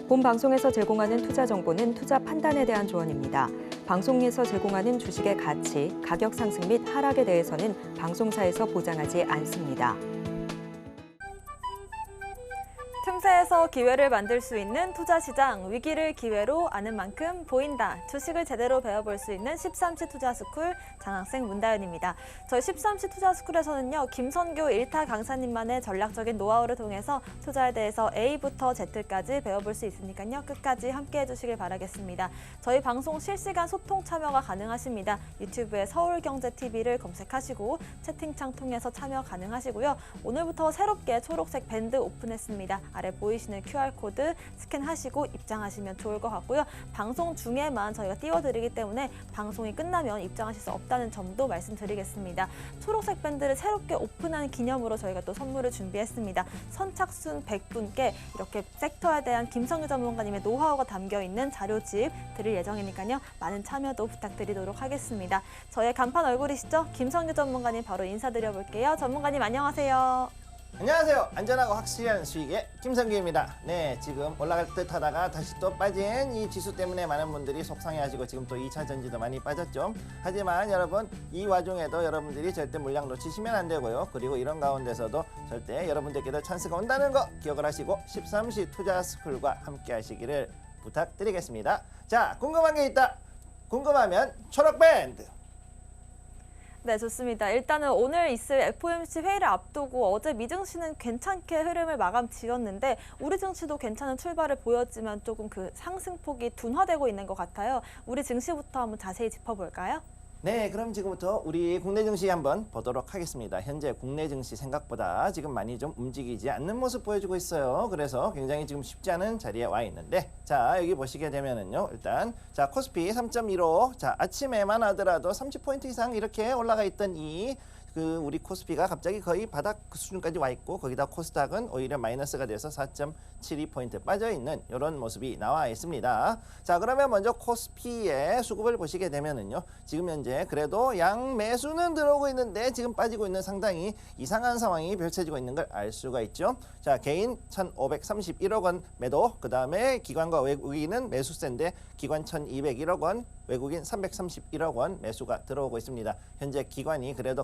본 방송에서 제공하는 투자 정보는 투자 판단에 대한 조언입니다. 방송에서 제공하는 주식의 가치, 가격 상승 및 하락에 대해서는 방송사에서 보장하지 않습니다. 틈새에서 기회를 만들 수 있는 투자시장, 위기를 기회로 아는 만큼 보인다. 주식을 제대로 배워볼 수 있는 13시 투자스쿨 장학생 문다연입니다. 저희 13시 투자스쿨에서는요, 김선교 1타 강사님만의 전략적인 노하우를 통해서 투자에 대해서 A부터 Z까지 배워볼 수 있으니까요, 끝까지 함께 해주시길 바라겠습니다. 저희 방송 실시간 소통 참여가 가능하십니다. 유튜브에 서울경제TV를 검색하시고 채팅창 통해서 참여 가능하시고요. 오늘부터 새롭게 초록색 밴드 오픈했습니다. 아래 보이시는 QR코드 스캔하시고 입장하시면 좋을 것 같고요. 방송 중에만 저희가 띄워드리기 때문에 방송이 끝나면 입장하실 수 없다는 점도 말씀드리겠습니다. 초록색 밴드를 새롭게 오픈한 기념으로 저희가 또 선물을 준비했습니다. 선착순 100분께 이렇게 섹터에 대한 김성규 전문가님의 노하우가 담겨있는 자료집 드릴 예정이니까요. 많은 참여도 부탁드리도록 하겠습니다. 저의 간판 얼굴이시죠? 김성규 전문가님 바로 인사드려볼게요. 전문가님 안녕하세요. 안녕하세요. 안전하고 확실한 수익의 김성규입니다. 네, 지금 올라갈 듯 하다가 다시 또 빠진 이 지수 때문에 많은 분들이 속상해하시고 지금 또 2차 전지도 많이 빠졌죠. 하지만 여러분, 이 와중에도 여러분들이 절대 물량 놓치시면 안 되고요. 그리고 이런 가운데서도 절대 여러분들께도 찬스가 온다는 거 기억을 하시고 13시 투자스쿨과 함께 하시기를 부탁드리겠습니다. 자, 궁금한 게 있다. 궁금하면 초록밴드. 네, 좋습니다. 일단은 오늘 있을 FOMC 회의를 앞두고 어제 미증시는 괜찮게 흐름을 마감 지었는데 우리 증시도 괜찮은 출발을 보였지만 조금 그 상승폭이 둔화되고 있는 것 같아요. 우리 증시부터 한번 자세히 짚어볼까요? 네, 그럼 지금부터 우리 국내 증시 한번 보도록 하겠습니다. 현재 국내 증시 생각보다 지금 많이 좀 움직이지 않는 모습 보여주고 있어요. 그래서 굉장히 지금 쉽지 않은 자리에 와 있는데, 자, 여기 보시게 되면은요, 일단 자, 코스피 3.15, 자, 아침에만 하더라도 30포인트 이상 이렇게 올라가 있던 우리 코스피가 갑자기 거의 바닥 수준까지 와 있고, 거기다 코스닥은 오히려 마이너스가 돼서 4.72포인트 빠져 있는 이런 모습이 나와 있습니다. 자, 그러면 먼저 코스피의 수급을 보시게 되면은요, 지금 현재 그래도 양 매수는 들어오고 있는데 지금 빠지고 있는 상당히 이상한 상황이 펼쳐지고 있는 걸 알 수가 있죠. 자, 개인 1,531억 원 매도, 그 다음에 기관과 외국인은 매수세인데 기관 1,201억 원, 외국인 331억 원 매수가 들어오고 있습니다. 현재 기관이 그래도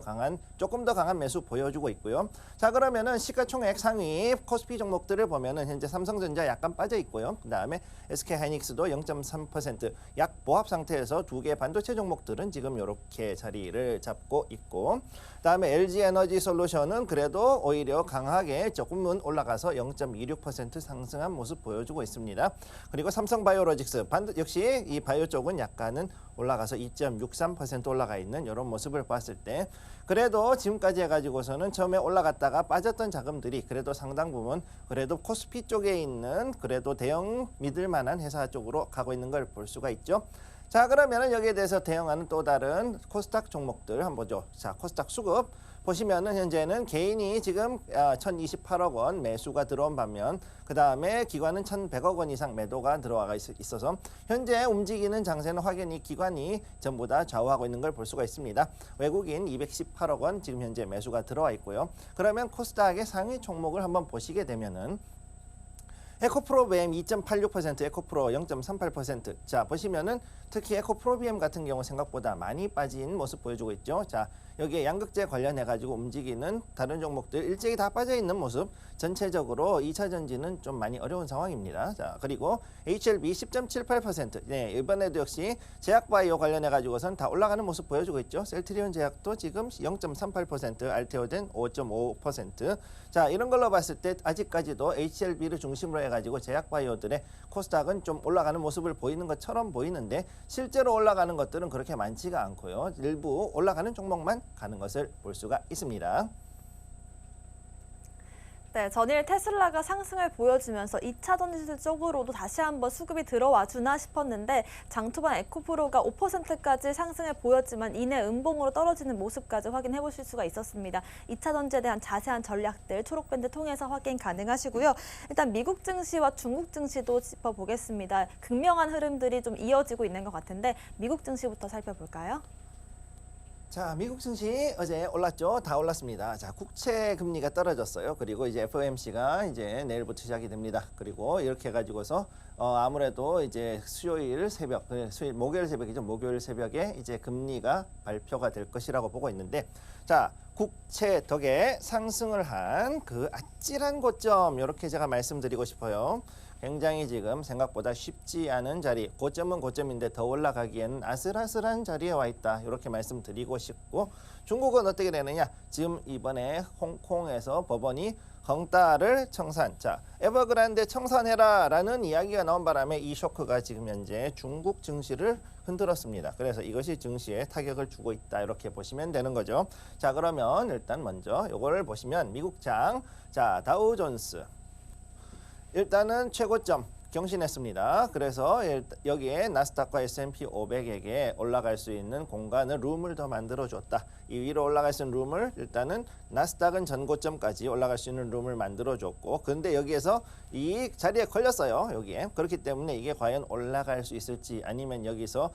조금 더 강한 매수 보여주고 있고요. 자, 그러면은 시가총액 상위 코스피 종목들을 보면은 현재 삼성전자 약간 빠져 있고요. 그 다음에 SK하이닉스도 0.3% 약 보합 상태에서 두 개 반도체 종목들은 지금 이렇게 자리를 잡고 있고, 그 다음에 LG에너지솔루션은 그래도 오히려 강하게 조금은 올라가서 0.26% 상승한 모습 보여주고 있습니다. 그리고 삼성바이오로직스 역시 이 바이오 쪽은 약간은 올라가서 2.63% 올라가 있는 이런 모습을 봤을 때, 그래도 지금까지 해가지고서는 처음에 올라갔다가 빠졌던 자금들이 그래도 상당 부분 그래도 코스피 쪽에 있는 그래도 대형 믿을 만한 회사 쪽으로 가고 있는 걸 볼 수가 있죠. 자, 그러면은 여기에 대해서 대응하는 또 다른 코스닥 종목들 한번 보죠. 자, 코스닥 수급 보시면은 현재는 개인이 지금 1,028억 원 매수가 들어온 반면, 그 다음에 기관은 1,100억 원 이상 매도가 들어와 있어서 현재 움직이는 장세는 확연히 기관이 전부 다 좌우하고 있는 걸 볼 수가 있습니다. 외국인 218억 원 지금 현재 매수가 들어와 있고요. 그러면 코스닥의 상위 종목을 한번 보시게 되면은 에코프로비엠 2.86%, 에코프로 0.38%. 자, 보시면은 특히 에코프로비엠 같은 경우 생각보다 많이 빠진 모습 보여주고 있죠. 자, 여기에 양극재 관련해 가지고 움직이는 다른 종목들 일제히 다 빠져 있는 모습. 전체적으로 2차 전지는 좀 많이 어려운 상황입니다. 자, 그리고 HLB 10.78%. 네, 이번에도 역시 제약바이오 관련해 가지고선 다 올라가는 모습 보여주고 있죠. 셀트리온 제약도 지금 0.38%, 알테오젠 5.5%. 자, 이런 걸로 봤을 때 아직까지도 HLB를 중심으로 해 가지고 제약바이오들의 코스닥은 좀 올라가는 모습을 보이는 것처럼 보이는데 실제로 올라가는 것들은 그렇게 많지가 않고요. 일부 올라가는 종목만 가는 것을 볼 수가 있습니다. 네, 전일 테슬라가 상승을 보여주면서 2차 전지 쪽으로도 다시 한번 수급이 들어와 주나 싶었는데 장 초반 에코프로가 5%까지 상승을 보였지만 이내 음봉으로 떨어지는 모습까지 확인해 보실 수가 있었습니다. 2차 전지에 대한 자세한 전략들 초록밴드 통해서 확인 가능하시고요. 일단 미국 증시와 중국 증시도 짚어보겠습니다. 극명한 흐름들이 좀 이어지고 있는 것 같은데 미국 증시부터 살펴볼까요? 자, 미국 증시 어제 올랐죠? 다 올랐습니다. 자, 국채 금리가 떨어졌어요. 그리고 이제 FOMC가 이제 내일부터 시작이 됩니다. 그리고 이렇게 해가지고서 아무래도 이제 수요일 새벽, 목요일 새벽이죠. 목요일 새벽에 이제 금리가 발표가 될 것이라고 보고 있는데, 자, 국채 덕에 상승을 한 그 아찔한 고점, 이렇게 제가 말씀드리고 싶어요. 굉장히 지금 생각보다 쉽지 않은 자리, 고점은 고점인데 더 올라가기에는 아슬아슬한 자리에 와 있다. 이렇게 말씀드리고 싶고, 중국은 어떻게 되느냐? 지금 이번에 홍콩에서 법원이 헝다를 청산, 자, 에버그란데 청산해라 라는 이야기가 나온 바람에 이 쇼크가 지금 현재 중국 증시를 흔들었습니다. 그래서 이것이 증시에 타격을 주고 있다, 이렇게 보시면 되는 거죠. 자, 그러면 일단 먼저 이걸 보시면 미국장, 자, 다우존스 일단은 최고점 경신했습니다. 그래서 여기에 나스닥과 S&P 500에게 올라갈 수 있는 공간을 룸을 더 만들어줬다. 이 위로 올라갈 수 있는 룸을 일단은 나스닥은 전고점까지 올라갈 수 있는 룸을 만들어줬고, 근데 여기에서 이 자리에 걸렸어요. 여기에. 그렇기 때문에 이게 과연 올라갈 수 있을지 아니면 여기서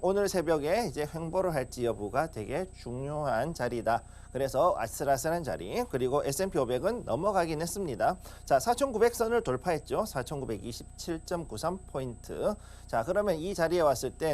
오늘 새벽에 이제 횡보를 할지 여부가 되게 중요한 자리다. 그래서 아슬아슬한 자리, 그리고 S&P 500은 넘어가긴 했습니다. 자, 4,900선을 돌파했죠. 4,927.93포인트. 자, 그러면 이 자리에 왔을 때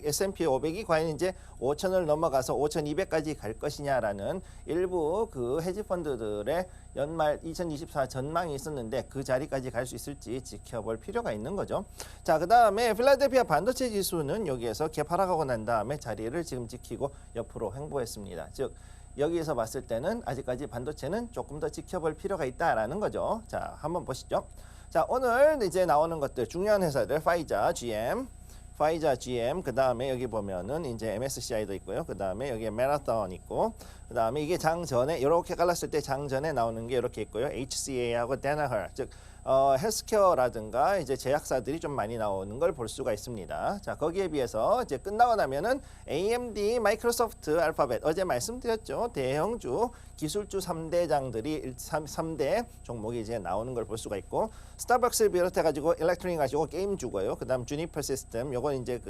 S&P 500이 과연 이제 5,000을 넘어가서 5,200까지 갈 것이냐라는 일부 그 헤지펀드들의 연말 2024 전망이 있었는데 그 자리까지 갈 수 있을지 지켜볼 필요가 있는 거죠. 자, 그 다음에 필라델피아 반도체 지수는 여기에서 개파락하고 난 다음에 자리를 지금 지키고 옆으로 횡보했습니다. 즉, 여기에서 봤을 때는 아직까지 반도체는 조금 더 지켜볼 필요가 있다라는 거죠. 자, 한번 보시죠. 자, 오늘 이제 나오는 것들 중요한 회사들 파이자, GM, 그 다음에 여기 보면은 이제 MSCI도 있고요. 그 다음에 여기에 마라톤 있고, 그 다음에 이게 장 전에 이렇게 갈랐을 때 장 전에 나오는 게 이렇게 있고요. HCA하고 데나her, 즉 헬스케어라든가 이제 제약사들이 좀 많이 나오는 걸 볼 수가 있습니다. 자, 거기에 비해서 이제 끝나고 나면은 AMD, 마이크로소프트, 알파벳 어제 말씀드렸죠. 대형주 기술주 3대장들이 3대 종목이 이제 나오는 걸 볼 수가 있고, 스타벅스를 비롯해 가지고 일렉트로닉 가지고 게임주고요. 그다음 주니퍼 시스템 요건 이제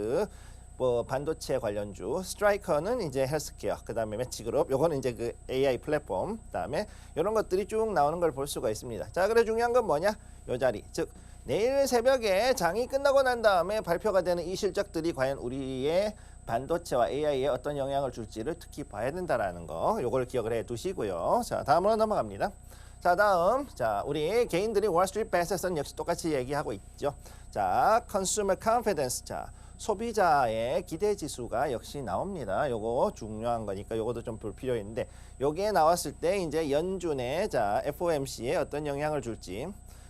반도체 관련주, 스트라이커는 이제 헬스케어, 그다음에 매치그룹, 요거는 이제 그 AI 플랫폼, 그다음에 이런 것들이 쭉 나오는 걸 볼 수가 있습니다. 자, 그래 중요한 건 뭐냐? 요 자리, 즉 내일 새벽에 장이 끝나고 난 다음에 발표가 되는 이 실적들이 과연 우리의 반도체와 AI에 어떤 영향을 줄지를 특히 봐야 된다라는 거, 요걸 기억을 해 두시고요. 자, 다음으로 넘어갑니다. 자, 다음, 자, 우리 개인들이 월스트리트 베스트에서는 역시 똑같이 얘기하고 있죠. 자, 컨슈머 컨피던스, 자, 소비자의 기대 지수가 역시 나옵니다. 요거 중요한 거니까 요것도 좀 볼 필요 있는데, 여기에 나왔을 때 이제 연준의 자 FOMC에 어떤 영향을 줄지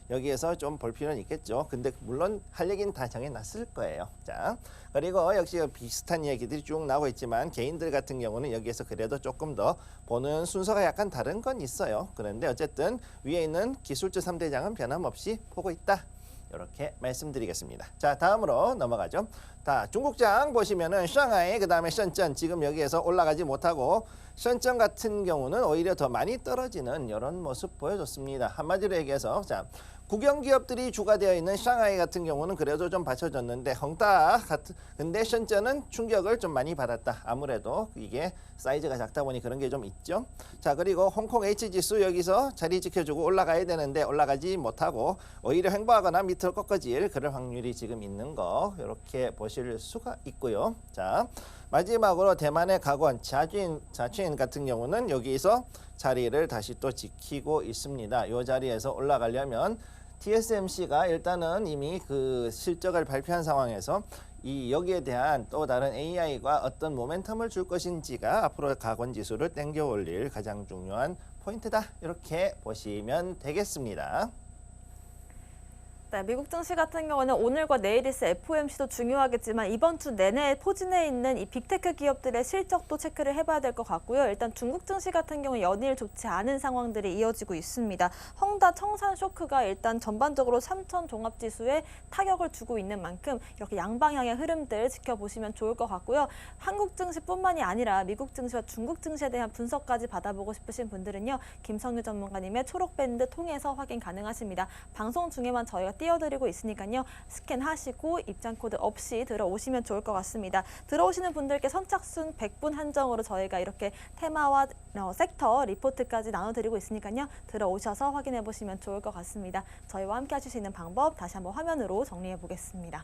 여기에서 좀 볼 필요는 있겠죠. 근데 물론 할 얘기는 다 정해놨을 거예요. 자, 그리고 역시 비슷한 얘기들이 쭉 나오고 있지만 개인들 같은 경우는 여기에서 그래도 조금 더 보는 순서가 약간 다른 건 있어요. 그런데 어쨌든 위에 있는 기술주 3대장은 변함없이 보고 있다. 이렇게 말씀드리겠습니다. 자, 다음으로 넘어가죠. 자, 중국장 보시면은 상하이, 그 다음에 션전 지금 여기에서 올라가지 못하고, 션전 같은 경우는 오히려 더 많이 떨어지는 이런 모습 보여줬습니다. 한마디로 얘기해서, 자, 국영 기업들이 주가 되어 있는 상하이 같은 경우는 그래도 좀 받쳐줬는데 근데 션전은 충격을 좀 많이 받았다. 아무래도 이게 사이즈가 작다 보니 그런 게 좀 있죠. 자, 그리고 홍콩 H지수 여기서 자리 지켜주고 올라가야 되는데 올라가지 못하고 오히려 횡보하거나 밑으로 꺾어질 그럴 확률이 지금 있는 거 이렇게 보실 수가 있고요. 자, 마지막으로 대만의 각원 자취인 같은 경우는 여기서 자리를 다시 또 지키고 있습니다. 이 자리에서 올라가려면 TSMC가 일단은 이미 그 실적을 발표한 상황에서 여기에 대한 또 다른 AI가 어떤 모멘텀을 줄 것인지가 앞으로 각원 지수를 땡겨 올릴 가장 중요한 포인트다. 이렇게 보시면 되겠습니다. 네, 미국 증시 같은 경우는 오늘과 내일 있을 FOMC도 중요하겠지만 이번 주 내내 포진해 있는 이 빅테크 기업들의 실적도 체크를 해봐야 될 것 같고요. 일단 중국 증시 같은 경우 연일 좋지 않은 상황들이 이어지고 있습니다. 헝다 청산 쇼크가 일단 전반적으로 삼천 종합지수에 타격을 주고 있는 만큼 이렇게 양방향의 흐름들 지켜보시면 좋을 것 같고요. 한국 증시뿐만이 아니라 미국 증시와 중국 증시에 대한 분석까지 받아보고 싶으신 분들은요. 김성유 전문가님의 초록밴드 통해서 확인 가능하십니다. 방송 중에만 저희가 띄워드리고 있으니까요. 스캔하시고 입장 코드 없이 들어오시면 좋을 것 같습니다. 들어오시는 분들께 선착순 100분 한정으로 저희가 이렇게 테마와 섹터 리포트까지 나눠드리고 있으니까요. 들어오셔서 확인해 보시면 좋을 것 같습니다. 저희와 함께 하실 수 있는 방법 다시 한번 화면으로 정리해 보겠습니다.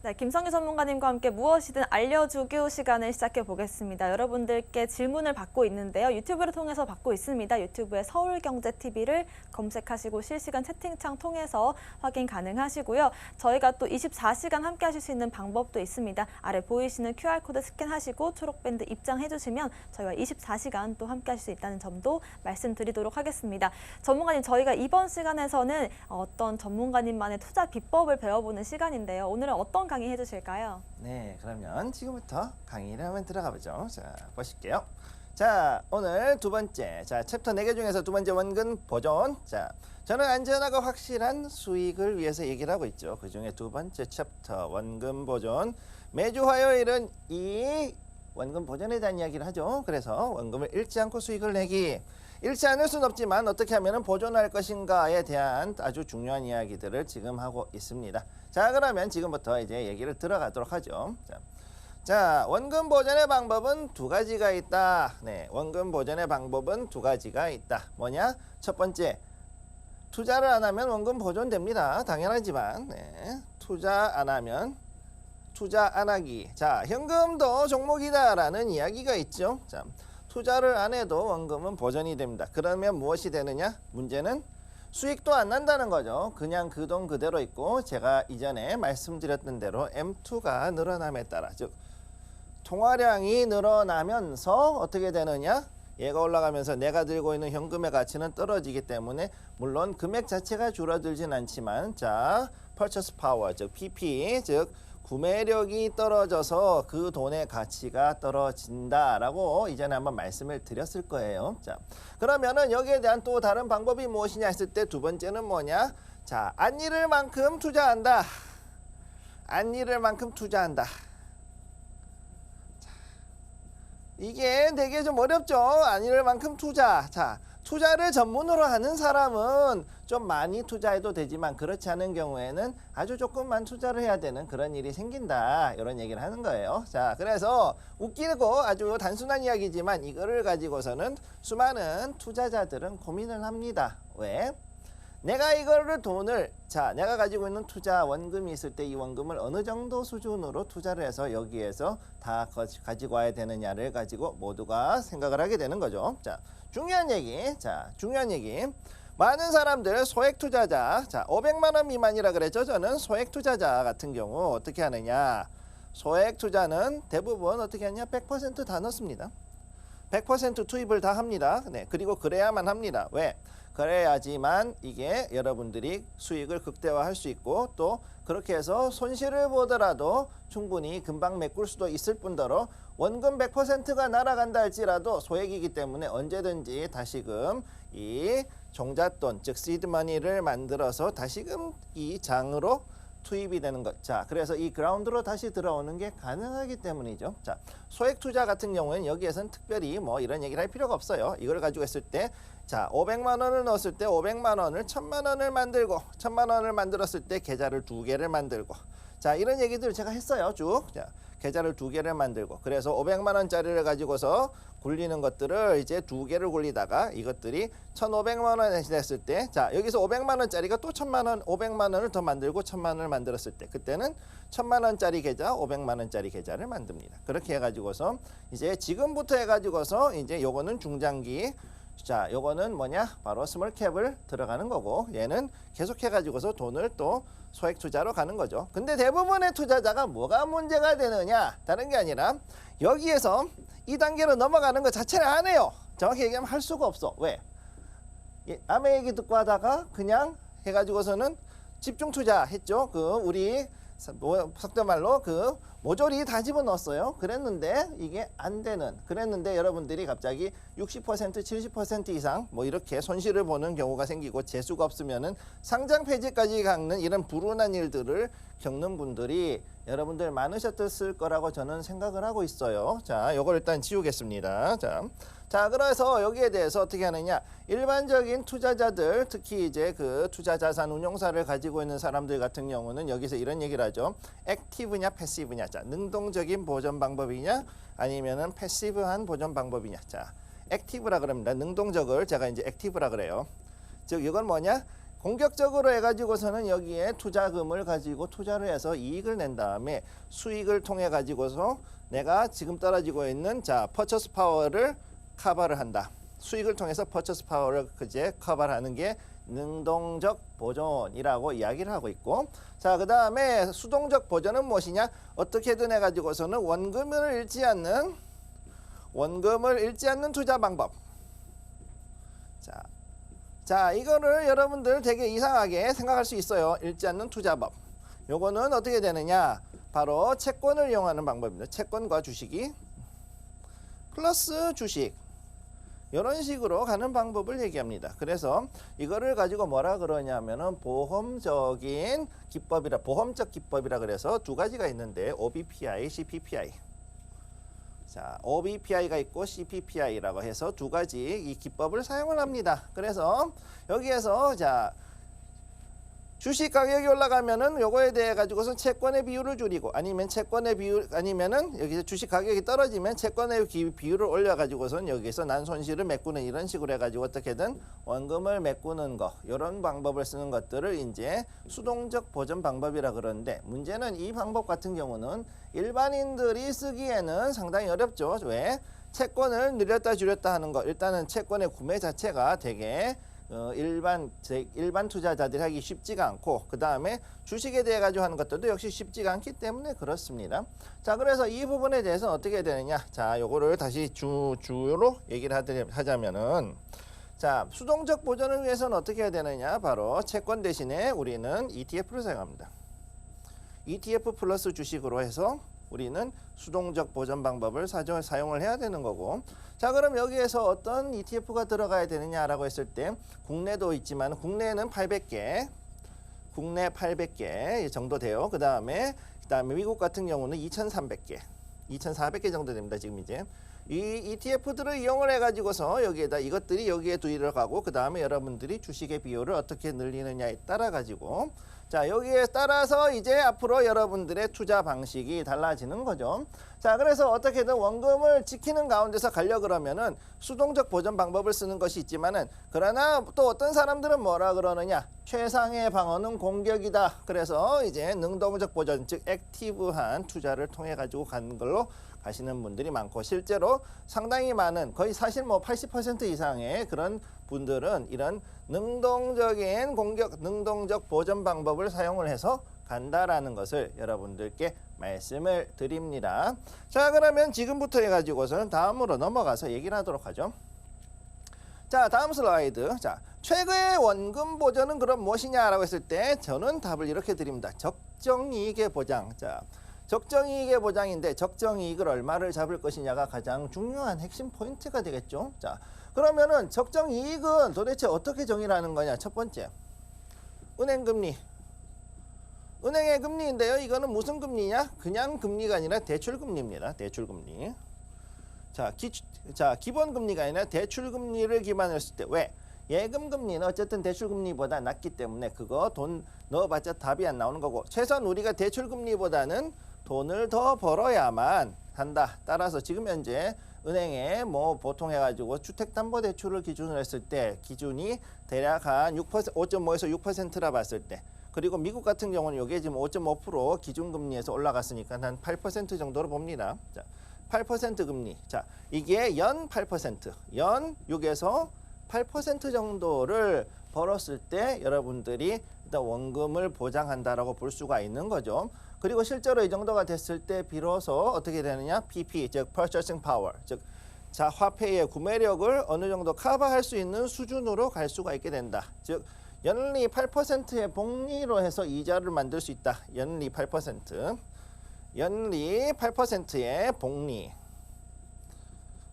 네, 김성희 전문가님과 함께 무엇이든 알려주기 시간을 시작해 보겠습니다. 여러분들께 질문을 받고 있는데요. 유튜브를 통해서 받고 있습니다. 유튜브에 서울경제TV를 검색하시고 실시간 채팅창 통해서 확인 가능하시고요. 저희가 또 24시간 함께 하실 수 있는 방법도 있습니다. 아래 보이시는 QR코드 스캔하시고 초록밴드 입장해 주시면 저희와 24시간 또 함께 하실 수 있다는 점도 말씀드리도록 하겠습니다. 전문가님, 저희가 이번 시간에서는 어떤 전문가님만의 투자 비법을 배워보는 시간인데요. 오늘은 어떤 강의 해주실까요? 네, 그러면 지금부터 강의를 한번 들어가 보죠. 자, 보실게요. 자, 오늘 두 번째, 자, 챕터 4개 중에서 두 번째 원금 보존. 자, 저는 안전하고 확실한 수익을 위해서 얘기를 하고 있죠. 그 중에 두 번째 챕터 원금 보존. 매주 화요일은 이 원금 보존에 대한 이야기를 하죠. 그래서 원금을 잃지 않고 수익을 내기. 잃지 않을 수는 없지만 어떻게 하면 보존할 것인가에 대한 아주 중요한 이야기들을 지금 하고 있습니다. 자, 그러면 지금부터 이제 얘기를 들어가도록 하죠. 자, 원금 보존의 방법은 두 가지가 있다. 네, 원금 보존의 방법은 두 가지가 있다. 뭐냐? 첫 번째, 투자를 안 하면 원금 보존됩니다. 당연하지만, 네, 투자 안 하면 투자 안 하기. 자, 현금도 종목이다라는 이야기가 있죠. 자, 투자를 안 해도 원금은 보존이 됩니다. 그러면 무엇이 되느냐? 문제는 수익도 안 난다는 거죠. 그냥 그 돈 그대로 있고, 제가 이전에 말씀드렸던 대로 M2가 늘어남에 따라, 즉 통화량이 늘어나면서 어떻게 되느냐? 얘가 올라가면서 내가 들고 있는 현금의 가치는 떨어지기 때문에, 물론 금액 자체가 줄어들진 않지만, 자, purchase power, 즉 PP, 즉 구매력이 떨어져서 그 돈의 가치가 떨어진다라고 이전에 한번 말씀을 드렸을 거예요. 자, 그러면은 여기에 대한 또 다른 방법이 무엇이냐 했을 때 두 번째는 뭐냐? 자, 안 잃을 만큼 투자한다. 안 잃을 만큼 투자한다. 자, 이게 되게 좀 어렵죠? 안 잃을 만큼 투자. 자, 투자를 전문으로 하는 사람은 좀 많이 투자해도 되지만 그렇지 않은 경우에는 아주 조금만 투자를 해야 되는 그런 일이 생긴다. 이런 얘기를 하는 거예요. 자, 그래서 웃기고 아주 단순한 이야기지만 이거를 가지고서는 수많은 투자자들은 고민을 합니다. 왜? 내가 이거를 돈을, 자, 내가 가지고 있는 투자 원금이 있을 때 이 원금을 어느 정도 수준으로 투자를 해서 여기에서 다 가지고 와야 되느냐를 가지고 모두가 생각을 하게 되는 거죠. 자, 중요한 얘기. 자, 중요한 얘기. 많은 사람들 소액 투자자, 자, 500만 원 미만이라 그랬죠. 저는 소액 투자자 같은 경우 어떻게 하느냐? 소액 투자는 대부분 어떻게 하냐? 100% 다 넣습니다. 100% 투입을 다 합니다. 네, 그리고 그래야만 합니다. 왜? 그래야지만 이게 여러분들이 수익을 극대화할 수 있고, 또 그렇게 해서 손실을 보더라도 충분히 금방 메꿀 수도 있을 뿐더러 원금 100%가 날아간다 할지라도 소액이기 때문에 언제든지 다시금 이 종잣돈, 즉 시드머니를 만들어서 다시금 이 장으로 투입이 되는 것. 자, 그래서 이 그라운드로 다시 들어오는 게 가능하기 때문이죠. 자, 소액 투자 같은 경우에는 여기에서는 특별히 뭐 이런 얘기를 할 필요가 없어요. 이걸 가지고 했을 때, 자, 500만 원을 넣었을 때 500만 원을 1000만 원을 만들고, 1000만 원을 만들었을 때 계좌를 2개를 만들고, 자, 이런 얘기들을 제가 했어요. 쭉. 자, 계좌를 2개를 만들고, 그래서 500만 원짜리를 가지고서 굴리는 것들을 이제 2개를 굴리다가 이것들이 1,500만 원이 됐을 때, 자, 여기서 500만 원짜리가 또 1,000만 원, 500만 원을 더 만들고 1,000만 원을 만들었을 때, 그때는 1,000만 원짜리 계좌, 500만 원짜리 계좌를 만듭니다. 그렇게 해가지고서 이제 지금부터 해가지고서 이제 요거는 중장기, 자, 요거는 뭐냐? 바로 스몰캡을 들어가는 거고, 얘는 계속 해가지고서 돈을 또 소액 투자로 가는 거죠. 근데 대부분의 투자자가 뭐가 문제가 되느냐? 다른 게 아니라 여기에서 이 단계로 넘어가는 것 자체를 안 해요. 정확히 얘기하면 할 수가 없어. 왜? 남의 얘기 듣고 하다가 그냥 해가지고서는 집중 투자했죠. 우리 속된 말로 모조리 다 집어넣었어요. 그랬는데 이게 안 되는, 그랬는데 여러분들이 갑자기 60%, 70% 이상 이렇게 손실을 보는 경우가 생기고 재수가 없으면은 상장 폐지까지 가는 이런 불운한 일들을 겪는 분들이 여러분들 많으셨을 거라고 저는 생각을 하고 있어요. 자, 요걸 일단 지우겠습니다. 자, 그래서 여기에 대해서 어떻게 하느냐? 일반적인 투자자들, 특히 이제 투자자산 운용사를 가지고 있는 사람들 같은 경우는 여기서 이런 얘기를 하죠. 액티브냐, 패시브냐. 자, 능동적인 보전 방법이냐, 아니면은 패시브한 보전 방법이냐. 자, 액티브라 그럽니다. 능동적을 제가 이제 액티브라 그래요. 즉, 이건 뭐냐? 공격적으로 해가지고서는 여기에 투자금을 가지고 투자를 해서 이익을 낸 다음에 수익을 통해 가지고서 내가 지금 떨어지고 있는 퍼처스 파워를 커버를 한다. 수익을 통해서 퍼처스 파워를 커버를 하는 게 능동적 보존이라고 이야기를 하고 있고, 자, 그 다음에 수동적 보존은 무엇이냐? 어떻게든 해가지고서는 원금을 잃지 않는 투자 방법. 자, 이거를 여러분들 되게 이상하게 생각할 수 있어요. 잃지 않는 투자법. 요거는 어떻게 되느냐? 바로 채권을 이용하는 방법입니다. 채권과 주식이 플러스 주식. 이런 식으로 가는 방법을 얘기합니다. 그래서 이거를 가지고 뭐라 그러냐면은 보험적 기법이라 그래서 두 가지가 있는데 OBPI, CPPI. 자, OBPI가 있고 CPPI라고 해서 두 가지 이 기법을 사용을 합니다. 그래서 여기에서 주식 가격이 올라가면은 요거에 대해 가지고서 채권의 비율을 줄이고, 아니면은 여기서 주식 가격이 떨어지면 채권의 비율을 올려 가지고선 여기서 난 손실을 메꾸는, 이런 식으로 해 가지고 어떻게든 원금을 메꾸는 거, 이런 방법을 쓰는 것들을 이제 수동적 보전 방법이라 그러는데, 문제는 이 방법 같은 경우는 일반인들이 쓰기에는 상당히 어렵죠. 왜? 채권을 늘렸다 줄였다 하는 거, 일단은 채권의 구매 자체가 되게 일반 투자자들이 하기 쉽지가 않고, 그 다음에 주식에 대해 가지고 하는 것들도 역시 쉽지가 않기 때문에 그렇습니다. 자, 그래서 이 부분에 대해서는 어떻게 되느냐? 자, 요거를 다시 주요로 얘기를 하자면은, 자, 수동적 보전을 위해서는 어떻게 해야 되느냐? 바로 채권 대신에 우리는 ETF를 사용합니다. ETF 플러스 주식으로 해서 우리는 수동적 보전 방법을 사용을 해야 되는 거고, 자, 그럼 여기에서 어떤 ETF가 들어가야 되느냐라고 했을 때, 국내도 있지만 국내는 800개, 국내 800개 정도 돼요. 그 다음에 미국 같은 경우는 2,300개, 2,400개 정도 됩니다. 지금 이제 이 ETF들을 이용을 해가지고서 여기에다 이것들이 여기에 들어가고, 그 다음에 여러분들이 주식의 비율을 어떻게 늘리느냐에 따라 가지고, 자, 여기에 따라서 이제 앞으로 여러분들의 투자 방식이 달라지는 거죠. 자, 그래서 어떻게든 원금을 지키는 가운데서 가려 그러면은 수동적 보전 방법을 쓰는 것이 있지만은, 그러나 또 어떤 사람들은 뭐라 그러느냐? 최상의 방어는 공격이다. 그래서 이제 능동적 보전, 즉 액티브한 투자를 통해 가지고 가는 걸로 가시는 분들이 많고, 실제로 상당히 많은, 거의 사실 80% 이상의 그런 분들은 이런 능동적 보전 방법을 사용을 해서 간다라는 것을 여러분들께 말씀을 드립니다. 자, 그러면 지금부터 해가지고서는 다음으로 넘어가서 얘기를 하도록 하죠. 자, 다음 슬라이드. 자, 최고의 원금 보전은 그럼 무엇이냐라고 했을 때 저는 답을 이렇게 드립니다. 적정이익의 보장. 자, 적정이익의 보장인데 적정이익을 얼마를 잡을 것이냐가 가장 중요한 핵심 포인트가 되겠죠. 자, 그러면은 적정이익은 도대체 어떻게 정의를 하는 거냐? 첫 번째, 은행금리. 은행의 금리인데요. 이거는 무슨 금리냐? 그냥 금리가 아니라 대출금리입니다. 대출금리. 자, 기본금리가 아니라 대출금리를 기반으로 했을 때, 왜? 예금금리는 어쨌든 대출금리보다 낮기 때문에 그거 돈 넣어봤자 답이 안 나오는 거고, 최소한 우리가 대출금리보다는 돈을 더 벌어야만 한다. 따라서 지금 현재 은행에 보통 해가지고 주택담보대출을 기준으로 했을 때 기준이 대략 한 6%, 5.5에서 6%라 봤을 때, 그리고 미국 같은 경우는 이게 지금 5.5% 기준금리에서 올라갔으니까 한 8% 정도로 봅니다. 자, 8% 금리. 자, 이게 연 8%, 연 6에서 8% 정도를 벌었을 때 여러분들이 일단 원금을 보장한다라고 볼 수가 있는 거죠. 그리고 실제로 이 정도가 됐을 때 비로소 어떻게 되느냐? PP, 즉 Purchasing Power, 즉 화폐의 구매력을 어느 정도 커버할 수 있는 수준으로 갈 수가 있게 된다. 즉 연리 8%의 복리로 해서 이자를 만들 수 있다. 연리 8%. 연리 8%의 복리.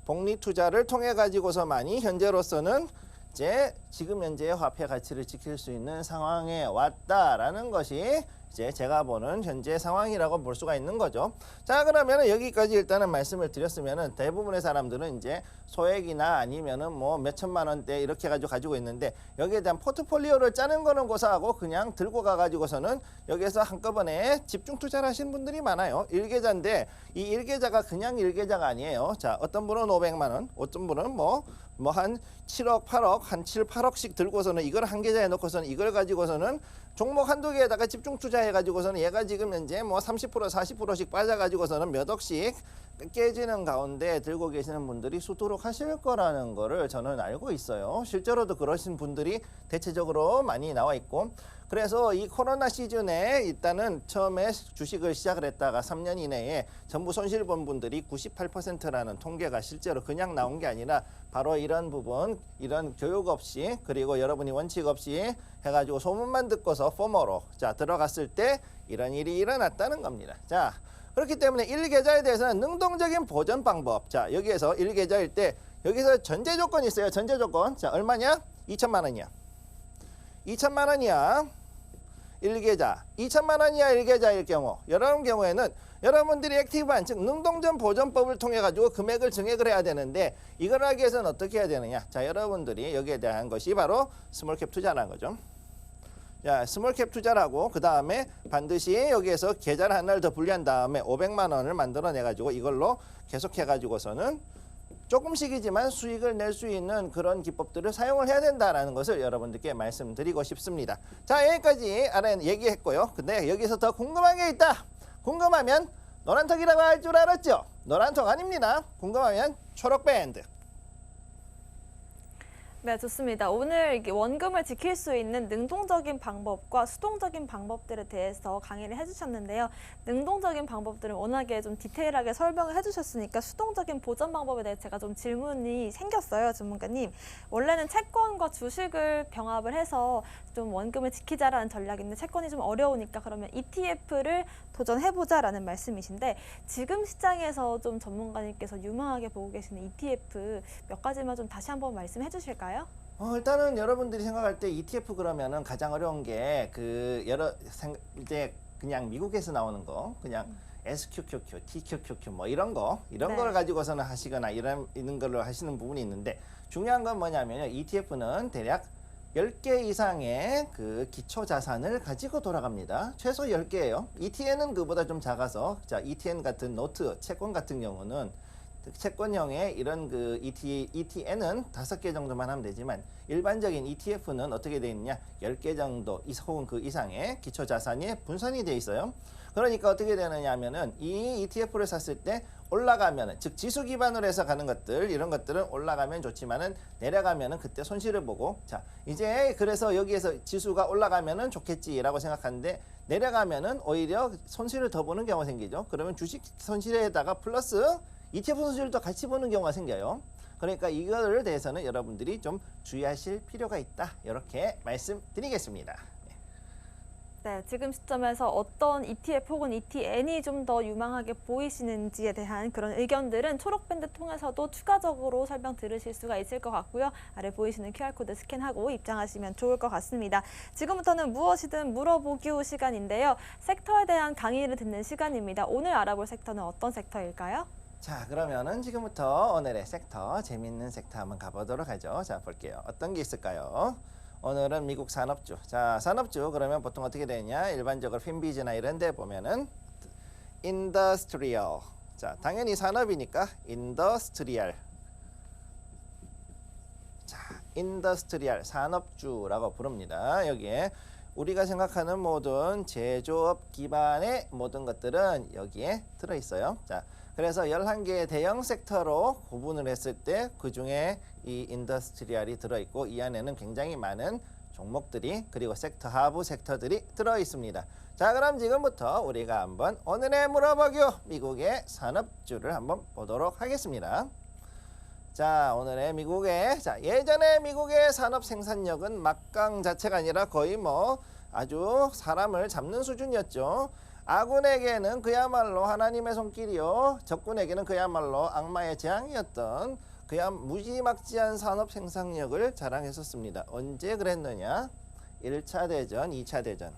복리 투자를 통해 가지고서만이 현재로서는 이제 지금 현재의 화폐 가치를 지킬 수 있는 상황에 왔다라는 것이 이제 제가 보는 현재 상황이라고 볼 수가 있는 거죠. 자, 그러면 여기까지 일단은 말씀을 드렸으면은 대부분의 사람들은 이제 소액이나 아니면은 뭐 몇천만 원대 이렇게 가지고 있는데 여기에 대한 포트폴리오를 짜는 거는 고사하고 그냥 들고 가가지고서는 여기에서 한꺼번에 집중 투자를 하시는 분들이 많아요. 일계자인데 이 일계자가 그냥 일계자가 아니에요. 자, 어떤 분은 500만 원, 어떤 분은 뭐 한 7억, 8억, 한 7, 8억씩 들고서는 이걸 한 계좌에 넣고서는 이걸 가지고서는 종목 한두 개에다가 집중 투자해가지고서는 얘가 지금 현재 뭐 30%, 40%씩 빠져가지고서는 몇 억씩 깨지는 가운데 들고 계시는 분들이 수두룩 하실 거라는 거를 저는 알고 있어요. 실제로도 그러신 분들이 대체적으로 많이 나와 있고 그래서 이 코로나 시즌에 일단은 처음에 주식을 시작을 했다가 3년 이내에 전부 손실 본 분들이 98%라는 통계가 실제로 그냥 나온 게 아니라 바로 이런 부분, 이런 교육 없이 그리고 여러분이 원칙 없이 해가지고 소문만 듣고서 포모로 자 들어갔을 때 이런 일이 일어났다는 겁니다. 자, 그렇기 때문에 1계좌에 대해서는 능동적인 보전 방법. 자, 여기에서 1계좌일 때 여기서 전제 조건이 있어요. 전제 조건. 자, 얼마냐? 2천만 원이야. 2천만 원이야. 1계좌. 2천만 원이야 1계좌일 경우. 여러분 경우에는 여러분들이 액티브한 즉 능동적 보전법을 통해 가지고 금액을 증액을 해야 되는데 이걸 하기 위해서는 어떻게 해야 되느냐? 자, 여러분들이 여기에 대한 것이 바로 스몰캡 투자라는 거죠. 자, 스몰캡 투자라고 그 다음에 반드시 여기에서 계좌를 하나를 더 분리한 다음에 500만 원을 만들어내 가지고 이걸로 계속해 가지고서는 조금씩이지만 수익을 낼 수 있는 그런 기법들을 사용을 해야 된다라는 것을 여러분들께 말씀드리고 싶습니다. 자, 여기까지 얘기했고요. 근데 여기서 더 궁금한 게 있다. 궁금하면 노란턱이라고 할 줄 알았죠? 노란턱 아닙니다. 궁금하면 초록밴드. 네, 좋습니다. 오늘 이게 원금을 지킬 수 있는 능동적인 방법과 수동적인 방법들에 대해서 강의를 해주셨는데요. 능동적인 방법들은 워낙에 좀 디테일하게 설명을 해주셨으니까 수동적인 보전 방법에 대해 제가 좀 질문이 생겼어요, 전문가님. 원래는 채권과 주식을 병합을 해서 좀 원금을 지키자라는 전략인데 채권이 좀 어려우니까 그러면 ETF를 도전해보자라는 말씀이신데 지금 시장에서 좀 전문가님께서 유망하게 보고 계시는 ETF 몇 가지만 좀 다시 한번 말씀해 주실까요? 일단은 여러분들이 생각할 때 ETF 그러면은 가장 어려운 게 이제 그냥 미국에서 나오는 거 그냥 SQQQ, TQQQ 뭐 이런 네. 걸 가지고서는 하시거나 이런 걸로 하시는 부분이 있는데 중요한 건 뭐냐면요. ETF는 대략 10개 이상의 그 기초 자산을 가지고 돌아갑니다. 최소 10개예요. ETN은 그보다 좀 작아서 자, ETN 같은 노트, 채권 같은 경우는 채권형의 이런 그 ETN은 5개 정도만 하면 되지만 일반적인 ETF는 어떻게 되어 있느냐 10개 정도 혹은 그 이상의 기초 자산이 분산이 되어 있어요. 그러니까 어떻게 되느냐 하면은 이 ETF를 샀을 때 올라가면은 즉 지수 기반으로 해서 가는 것들 이런 것들은 올라가면 좋지만은 내려가면은 그때 손실을 보고 자 이제 그래서 여기에서 지수가 올라가면은 좋겠지라고 생각하는데 내려가면은 오히려 손실을 더 보는 경우가 생기죠. 그러면 주식 손실에다가 플러스 ETF 손실도 같이 보는 경우가 생겨요. 그러니까 이거를 대해서는 여러분들이 좀 주의하실 필요가 있다. 이렇게 말씀드리겠습니다. 네, 지금 시점에서 어떤 ETF 혹은 ETN이 좀 더 유망하게 보이시는지에 대한 그런 의견들은 초록밴드 통해서도 추가적으로 설명 들으실 수가 있을 것 같고요. 아래 보이시는 QR코드 스캔하고 입장하시면 좋을 것 같습니다. 지금부터는 무엇이든 물어보기 시간인데요. 섹터에 대한 강의를 듣는 시간입니다. 오늘 알아볼 섹터는 어떤 섹터일까요? 자, 그러면은 지금부터 오늘의 섹터, 재밌는 섹터 한번 가보도록 하죠. 자, 볼게요. 어떤 게 있을까요? 오늘은 미국 산업주. 자, 산업주 그러면 보통 어떻게 되냐? 일반적으로 핀비즈나 이런 데 보면은 인더스트리얼. 자, 당연히 산업이니까 인더스트리얼. 자, 인더스트리얼 산업주라고 부릅니다. 여기에 우리가 생각하는 모든 제조업 기반의 모든 것들은 여기에 들어 있어요. 자, 그래서 11개의 대형 섹터로 구분을 했을 때 그중에 이 인더스트리얼이 들어있고 이 안에는 굉장히 많은 종목들이 그리고 섹터 하부 섹터들이 들어 있습니다. 자, 그럼 지금부터 우리가 한번 오늘의 물어보기 미국의 산업주를 한번 보도록 하겠습니다. 자, 오늘의 미국의 예전에 미국의 산업 생산력은 막강 자체가 아니라 거의 뭐 아주 사람을 잡는 수준이었죠. 아군에게는 그야말로 하나님의 손길이요, 적군에게는 그야말로 악마의 재앙이었던 무지막지한 산업 생산력을 자랑했었습니다. 언제 그랬느냐? 1차 대전, 2차 대전.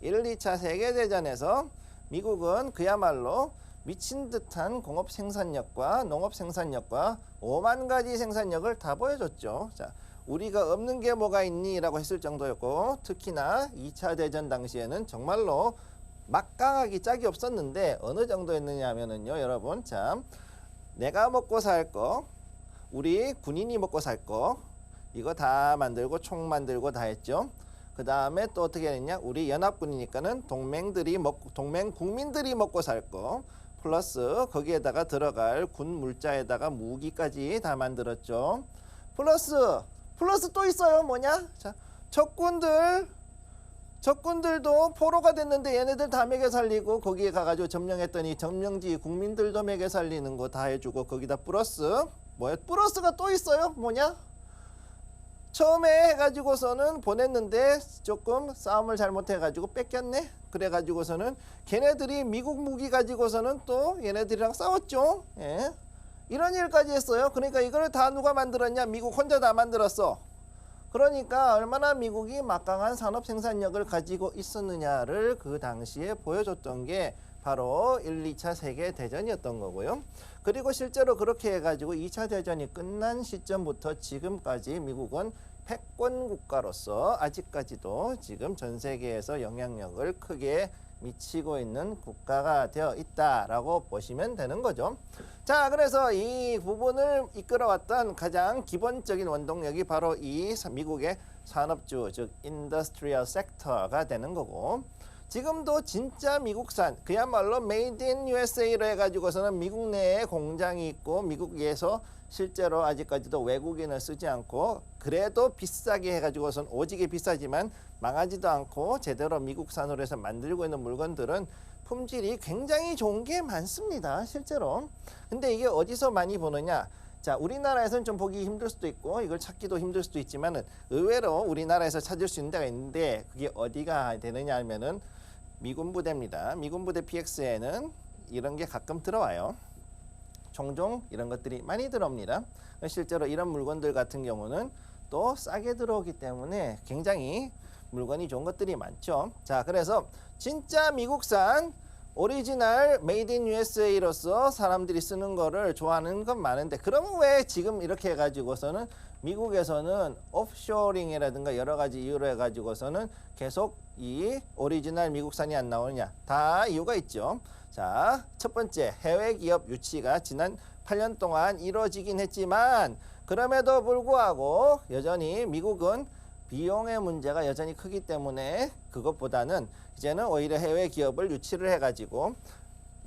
1, 2차 세계대전에서 미국은 그야말로 미친 듯한 공업 생산력과 농업 생산력과 5만 가지 생산력을 다 보여줬죠. 자, 우리가 없는 게 뭐가 있니? 라고 했을 정도였고, 특히나 2차 대전 당시에는 정말로 막강하기 짝이 없었는데 어느 정도였느냐 하면은요, 여러분, 참, 내가 먹고 살 거, 우리 군인이 먹고 살 거, 이거 다 만들고 총 만들고 다 했죠. 그 다음에 또 어떻게 했냐? 우리 연합군이니까는 동맹 국민들이 먹고 살 거, 플러스 거기에다가 들어갈 군 물자에다가 무기까지 다 만들었죠. 플러스 또 있어요. 뭐냐? 자, 적군들도 포로가 됐는데 얘네들 다 먹여 살리고, 거기에 가가지고 점령했더니 점령지 국민들도 먹여 살리는 거 다 해주고, 거기다 플러스가 또 있어요. 뭐냐? 처음에 해가지고서는 보냈는데 조금 싸움을 잘못해가지고 뺏겼네. 그래가지고서는 걔네들이 미국 무기 가지고서는 또 얘네들이랑 싸웠죠. 예. 이런 일까지 했어요. 그러니까 이거를 다 누가 만들었냐? 미국 혼자 다 만들었어. 그러니까 얼마나 미국이 막강한 산업 생산력을 가지고 있었느냐를 그 당시에 보여줬던 게 바로 1, 2차 세계대전이었던 거고요. 그리고 실제로 그렇게 해가지고 2차 대전이 끝난 시점부터 지금까지 미국은 패권 국가로서 아직까지도 지금 전 세계에서 영향력을 크게 미치고 있는 국가가 되어 있다라고 보시면 되는 거죠. 자, 그래서 이 부분을 이끌어왔던 가장 기본적인 원동력이 바로 이 미국의 산업주, 즉 인더스트리얼 섹터가 되는 거고, 지금도 진짜 미국산, 그야말로 메이드 인 USA로 해가지고서는 미국 내에 공장이 있고, 미국에서 실제로 아직까지도 외국인을 쓰지 않고, 그래도 비싸게 해가지고서는 오지게 비싸지만 망하지도 않고 제대로 미국산으로 해서 만들고 있는 물건들은 품질이 굉장히 좋은 게 많습니다. 실제로. 근데 이게 어디서 많이 보느냐? 자, 우리나라에서는 좀 보기 힘들 수도 있고 이걸 찾기도 힘들 수도 있지만은 의외로 우리나라에서 찾을 수 있는 데가 있는데, 그게 어디가 되느냐 하면은 미군 부대입니다. 미군 부대 PX에는 이런 게 가끔 들어와요. 종종 이런 것들이 많이 들어옵니다. 실제로 이런 물건들 같은 경우는 또 싸게 들어오기 때문에 굉장히 물건이 좋은 것들이 많죠. 자, 그래서 진짜 미국산 오리지널 메이드 인 USA로서 사람들이 쓰는 거를 좋아하는 건 많은데, 그러면 왜 지금 이렇게 해가지고서는 미국에서는 오프쇼링이라든가 여러 가지 이유로 해가지고서는 계속 이 오리지널 미국산이 안 나오느냐? 다 이유가 있죠. 자, 첫 번째, 해외 기업 유치가 지난 8년 동안 이루어지긴 했지만, 그럼에도 불구하고 여전히 미국은 비용의 문제가 여전히 크기 때문에 그것보다는 이제는 오히려 해외 기업을 유치를 해가지고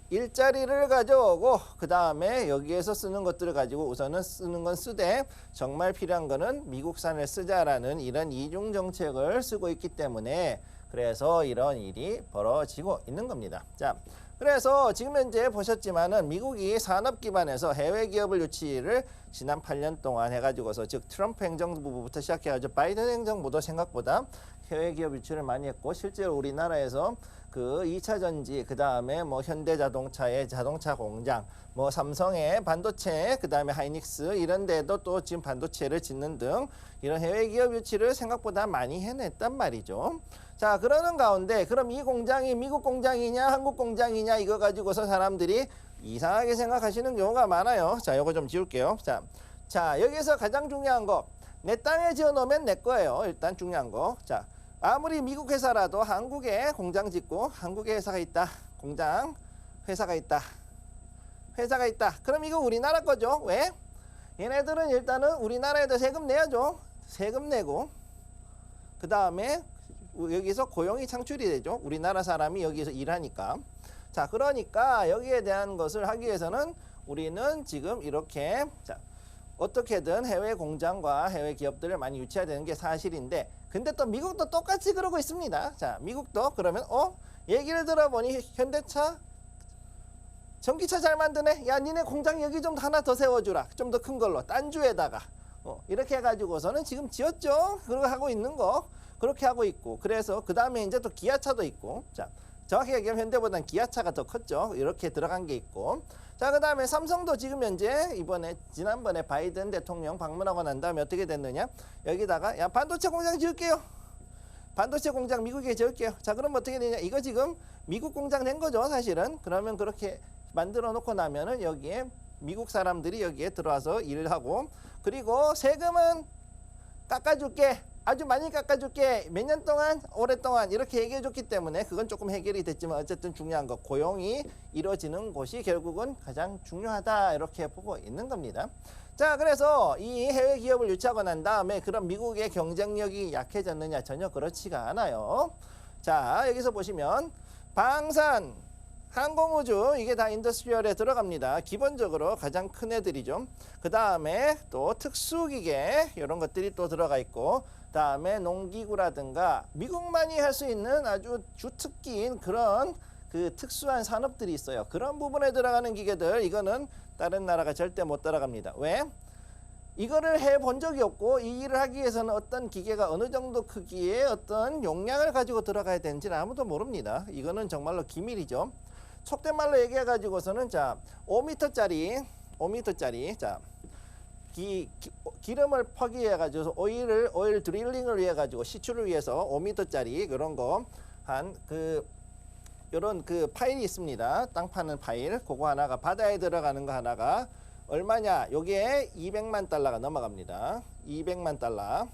일자리를 가져오고, 그 다음에 여기에서 쓰는 것들을 가지고 우선은 쓰는 건 쓰되 정말 필요한 거는 미국산을 쓰자라는 이런 이중 정책을 쓰고 있기 때문에, 그래서 이런 일이 벌어지고 있는 겁니다. 자, 그래서 지금 현재 보셨지만은 미국이 산업 기반에서 해외 기업을 유치를 지난 8년 동안 해가지고서, 즉 트럼프 행정부부터 시작해가지고 바이든 행정부도 생각보다 해외 기업 유치를 많이 했고, 실제로 우리나라에서 그 2차 전지, 그 다음에 뭐 현대자동차의 자동차 공장, 뭐 삼성의 반도체, 그 다음에 하이닉스 이런 데도 또 지금 반도체를 짓는 등 이런 해외 기업 유치를 생각보다 많이 해냈단 말이죠. 자, 그러는 가운데 그럼 이 공장이 미국 공장이냐 한국 공장이냐 이거 가지고서 사람들이 이상하게 생각하시는 경우가 많아요. 자, 요거 좀 지울게요. 자, 여기서 가장 중요한 거, 내 땅에 지어놓으면 내 거예요. 일단 중요한 거. 자, 아무리 미국 회사라도 한국에 공장 짓고 한국에 회사가 있다. 공장, 회사가 있다. 그럼 이거 우리나라 거죠. 왜? 얘네들은 일단은 우리나라에도 세금 내야죠. 세금 내고, 그 다음에 여기서 고용이 창출이 되죠. 우리나라 사람이 여기서 일하니까. 자, 그러니까 여기에 대한 것을 하기 위해서는 우리는 지금 이렇게, 자, 어떻게든 해외 공장과 해외 기업들을 많이 유치해야 되는 게 사실인데, 근데 또 미국도 똑같이 그러고 있습니다. 자, 미국도 그러면 얘기를 들어보니 현대차 전기차 잘 만드네. 야, 니네 공장 여기 좀 하나 더 세워주라. 좀 더 큰 걸로 딴 주에다가 이렇게 해가지고서는 지금 지었죠. 그러고 하고 있는 거 그렇게 하고 있고, 그래서 그 다음에 이제 또 기아차도 있고, 자 정확히 얘기하면 현대보다는 기아차가 더 컸죠. 이렇게 들어간 게 있고, 자 그 다음에 삼성도 지금 현재 지난번에 바이든 대통령 방문하고 난 다음에 어떻게 됐느냐, 여기다가 야 반도체 공장 지을게요. 반도체 공장 미국에 지을게요. 자 그럼 어떻게 되냐, 이거 지금 미국 공장 된 거죠 사실은. 그러면 그렇게 만들어 놓고 나면은 여기에 미국 사람들이 여기에 들어와서 일을 하고, 그리고 세금은 깎아줄게, 아주 많이 깎아줄게, 몇 년 동안, 오랫동안 이렇게 얘기해 줬기 때문에 그건 조금 해결이 됐지만 어쨌든 중요한 거, 고용이 이루어지는 곳이 결국은 가장 중요하다, 이렇게 보고 있는 겁니다. 자 그래서 이 해외 기업을 유치하고 난 다음에 그럼 미국의 경쟁력이 약해졌느냐, 전혀 그렇지가 않아요. 자 여기서 보시면 방산, 항공우주, 이게 다 인더스트리얼에 들어갑니다. 기본적으로 가장 큰 애들이죠. 그 다음에 또 특수기계 이런 것들이 또 들어가 있고, 다음에 농기구라든가 미국만이 할 수 있는 아주 주특기인 그런 그 특수한 산업들이 있어요. 그런 부분에 들어가는 기계들, 이거는 다른 나라가 절대 못 따라갑니다. 왜? 이거를 해본 적이 없고 이 일을 하기 위해서는 어떤 기계가 어느 정도 크기의 어떤 용량을 가지고 들어가야 되는지는 아무도 모릅니다. 이거는 정말로 기밀이죠. 속된 말로 얘기해 가지고서는 자 5m짜리 자 기름을 퍼기 위해 가지고 오일 드릴링을 위해 가지고 시추를 위해서 5m짜리 이런 거 한 요런 그 파일이 있습니다. 땅 파는 파일, 그거 하나가 바다에 들어가는 거 하나가 얼마냐, 요게 200만 달러가 넘어갑니다. 200만 달러.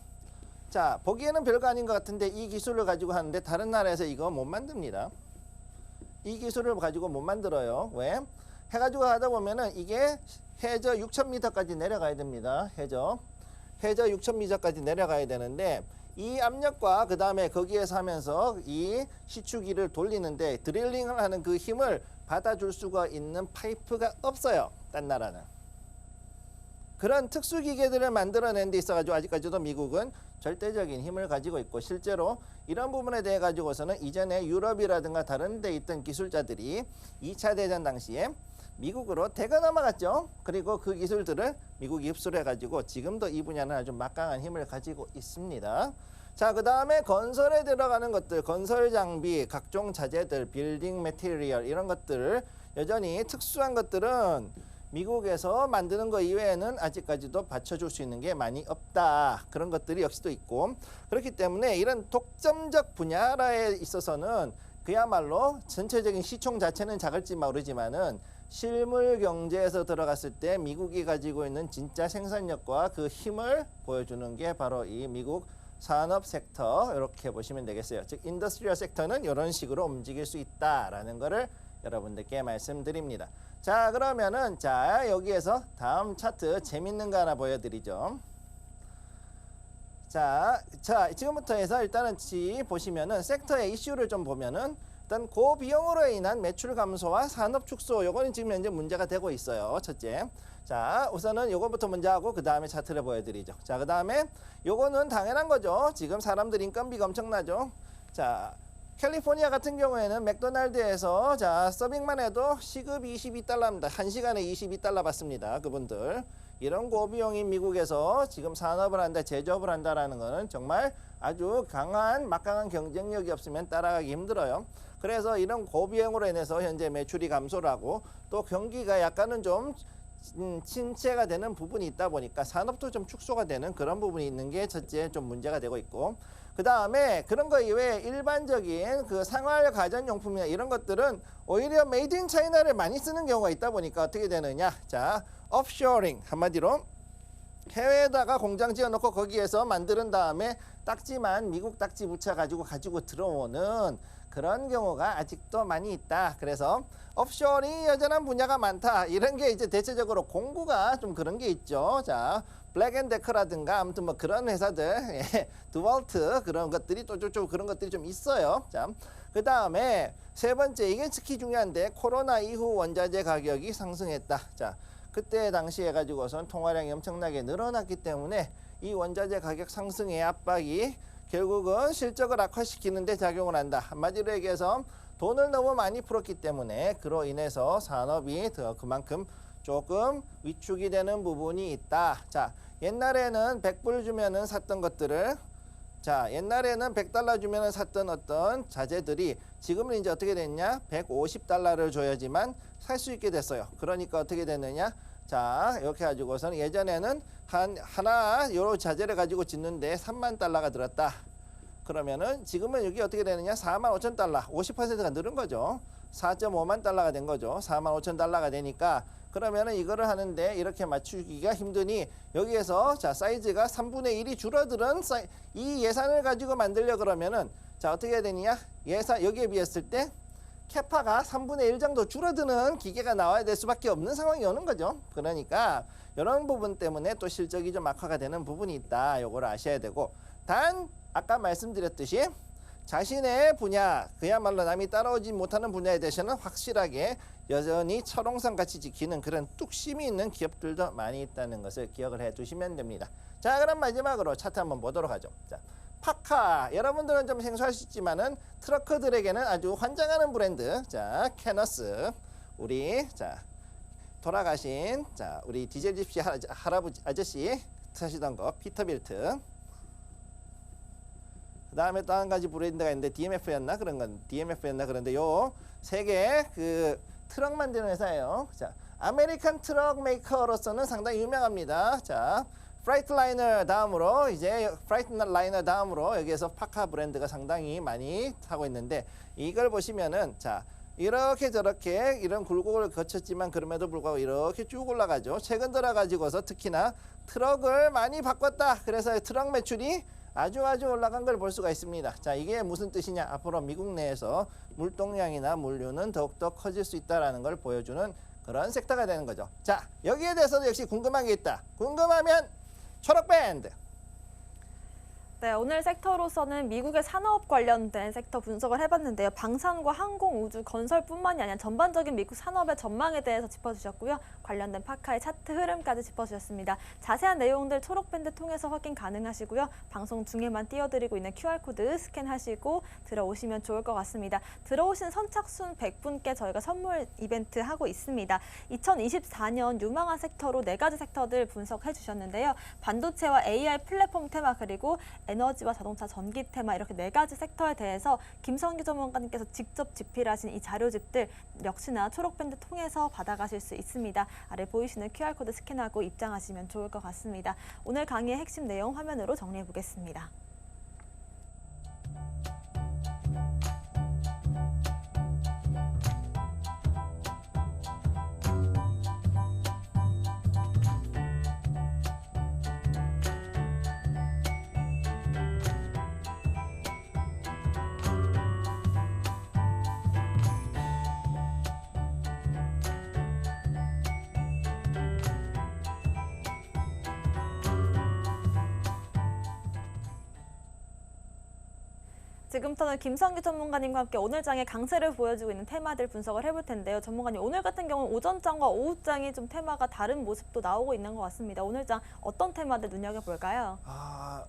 자 보기에는 별거 아닌 것 같은데 이 기술을 가지고 하는데 다른 나라에서 이거 못 만듭니다. 이 기술을 가지고 못 만들어요. 왜? 해가지고 하다 보면은 이게 해저 6,000m까지 내려가야 됩니다. 해저 6,000m까지 내려가야 되는데 이 압력과 그 다음에 거기에서 하면서 이 시추기를 돌리는데 드릴링을 하는 그 힘을 받아줄 수가 있는 파이프가 없어요. 딴 나라는. 그런 특수기계들을 만들어낸 데 있어가지고 아직까지도 미국은 절대적인 힘을 가지고 있고, 실제로 이런 부분에 대해 가지고서는 이전에 유럽이라든가 다른 데 있던 기술자들이 2차 대전 당시에 미국으로 대거 넘어갔죠. 그리고 그 기술들을 미국이 흡수를 해가지고 지금도 이 분야는 아주 막강한 힘을 가지고 있습니다. 자, 그 다음에 건설에 들어가는 것들, 건설 장비, 각종 자재들, 빌딩 매티리얼 이런 것들을 여전히 특수한 것들은 미국에서 만드는 거 이외에는 아직까지도 받쳐줄 수 있는 게 많이 없다. 그런 것들이 역시도 있고, 그렇기 때문에 이런 독점적 분야에 있어서는 그야말로 전체적인 시총 자체는 작을지 모르지만은 실물 경제에서 들어갔을 때 미국이 가지고 있는 진짜 생산력과 그 힘을 보여주는 게 바로 이 미국 산업 섹터, 이렇게 보시면 되겠어요. 즉 인더스트리얼 섹터는 이런 식으로 움직일 수 있다라는 거를 여러분들께 말씀드립니다. 자 그러면은 자 여기에서 다음 차트 재밌는 거 하나 보여드리죠. 자 지금부터 해서 일단은 보시면은 섹터의 이슈를 좀 보면은 일단 고비용으로 인한 매출 감소와 산업 축소, 요거는 지금 현재 문제가 되고 있어요. 첫째. 자 우선은 요거부터 먼저 하고 그 다음에 차트를 보여드리죠. 자 그 다음에 요거는 당연한 거죠. 지금 사람들 인건비가 엄청나죠. 자 캘리포니아 같은 경우에는 맥도날드에서 자 서빙만 해도 시급이 22달러입니다. 1시간에 22달러 받습니다. 그분들. 이런 고비용인 미국에서 지금 산업을 한다, 제조업을 한다라는 거는 정말 아주 강한 막강한 경쟁력이 없으면 따라가기 힘들어요. 그래서 이런 고비용으로 인해서 현재 매출이 감소를 하고 또 경기가 약간은 좀 침체가 되는 부분이 있다 보니까 산업도 좀 축소가 되는 그런 부분이 있는 게 첫째 좀 문제가 되고 있고, 그 다음에 그런 거 이외에 일반적인 그 생활 가전용품이나 이런 것들은 오히려 메이드 인 차이나를 많이 쓰는 경우가 있다 보니까 어떻게 되느냐, 자 offshoring, 한마디로 해외에다가 공장 지어놓고 거기에서 만드는 다음에 딱지만 미국 딱지 붙여가지고 가지고 들어오는 그런 경우가 아직도 많이 있다. 그래서 옵션이 여전한 분야가 많다. 이런 게 이제 대체적으로 공구가 좀 그런 게 있죠. 자, 블랙앤데커라든가 아무튼 뭐 그런 회사들, 드월트 그런 것들이 또 그런 것들이 좀 있어요. 자, 그 다음에 세 번째, 이게 특히 중요한데 코로나 이후 원자재 가격이 상승했다. 자, 그때 당시에 가지고선 통화량이 엄청나게 늘어났기 때문에 이 원자재 가격 상승의 압박이 결국은 실적을 악화시키는 데 작용을 한다. 한마디로 얘기해서 돈을 너무 많이 풀었기 때문에 그로 인해서 산업이 더 그만큼 조금 위축이 되는 부분이 있다. 자, 옛날에는 100불 주면은 샀던 것들을 자, 옛날에는 100달러 주면은 샀던 어떤 자재들이 지금은 이제 어떻게 됐냐? 150달러를 줘야지만 살 수 있게 됐어요. 그러니까 어떻게 됐느냐? 자, 이렇게 가지고서는 예전에는 하나 요 자재를 가지고 짓는데 3만 달러가 들었다. 그러면은 지금은 여기 어떻게 되느냐? 4만 5천 달러, 50%가 늘은 거죠. 4.5만 달러가 된 거죠. 4만 5천 달러가 되니까 그러면은 이거를 하는데 이렇게 맞추기가 힘드니 여기에서 자, 사이즈가 3분의 1이 줄어드는 이 예산을 가지고 만들려 그러면은 자, 어떻게 해야 되느냐? 예산 여기에 비했을 때 캐파가 3분의 1 정도 줄어드는 기계가 나와야 될 수밖에 없는 상황이 오는 거죠. 그러니까 이런 부분 때문에 또 실적이 좀 악화가 되는 부분이 있다. 요거를 아셔야 되고 단 아까 말씀드렸듯이 자신의 분야 그야말로 남이 따라오지 못하는 분야에 대해서는 확실하게 여전히 철옹성 같이 지키는 그런 뚝심이 있는 기업들도 많이 있다는 것을 기억을 해 두시면 됩니다. 자, 그럼 마지막으로 차트 한번 보도록 하죠. 자, 파카 여러분들은 좀 생소할 수 있지만은 트러커들에게는 아주 환장하는 브랜드. 자, 캐너스 우리 자 돌아가신 자 우리 디젤 집시 할아버지 아저씨 타시던 거 피터빌트. 그 다음에 또 한 가지 브랜드가 있는데 DMF였나 그런 건 DMF였나 그런데 요 세 개 그 트럭 만드는 회사예요. 자, 아메리칸 트럭 메이커로서는 상당히 유명합니다. 자, 프라이트라이너 다음으로 이제 프라이트라이너 다음으로 여기에서 파카 브랜드가 상당히 많이 하고 있는데 이걸 보시면은 자 이렇게 저렇게 이런 굴곡을 거쳤지만 그럼에도 불구하고 이렇게 쭉 올라가죠. 최근 들어 가지고서 특히나 트럭을 많이 바꿨다. 그래서 트럭 매출이 아주 올라간 걸 볼 수가 있습니다. 자, 이게 무슨 뜻이냐? 앞으로 미국 내에서 물동량이나 물류는 더욱더 커질 수 있다는 걸 보여주는 그런 섹터가 되는 거죠. 자, 여기에 대해서도 역시 궁금한 게 있다. 궁금하면 초록밴드. 네, 오늘 섹터로서는 미국의 산업 관련된 섹터 분석을 해봤는데요. 방산과 항공, 우주, 건설뿐만이 아니라 전반적인 미국 산업의 전망에 대해서 짚어주셨고요. 관련된 파카의 차트 흐름까지 짚어주셨습니다. 자세한 내용들 초록밴드 통해서 확인 가능하시고요. 방송 중에만 띄워드리고 있는 QR코드 스캔하시고 들어오시면 좋을 것 같습니다. 들어오신 선착순 100분께 저희가 선물 이벤트 하고 있습니다. 2024년 유망한 섹터로 4가지 섹터들 분석해 주셨는데요. 반도체와 AI 플랫폼 테마 그리고 에너지와 자동차, 전기 테마 이렇게 4가지 섹터에 대해서 김성규 전문가님께서 직접 집필하신 이 자료집들 역시나 초록밴드 통해서 받아가실 수 있습니다. 아래 보이시는 QR코드 스캔하고 입장하시면 좋을 것 같습니다. 오늘 강의의 핵심 내용 화면으로 정리해 보겠습니다. 지금부터는 김성규 전문가님과 함께 오늘 장의 강세를 보여주고 있는 테마들 분석을 해볼 텐데요. 전문가님, 오늘 같은 경우는 오전장과 오후장이 좀 테마가 다른 모습도 나오고 있는 것 같습니다. 오늘 장 어떤 테마들 눈여겨볼까요?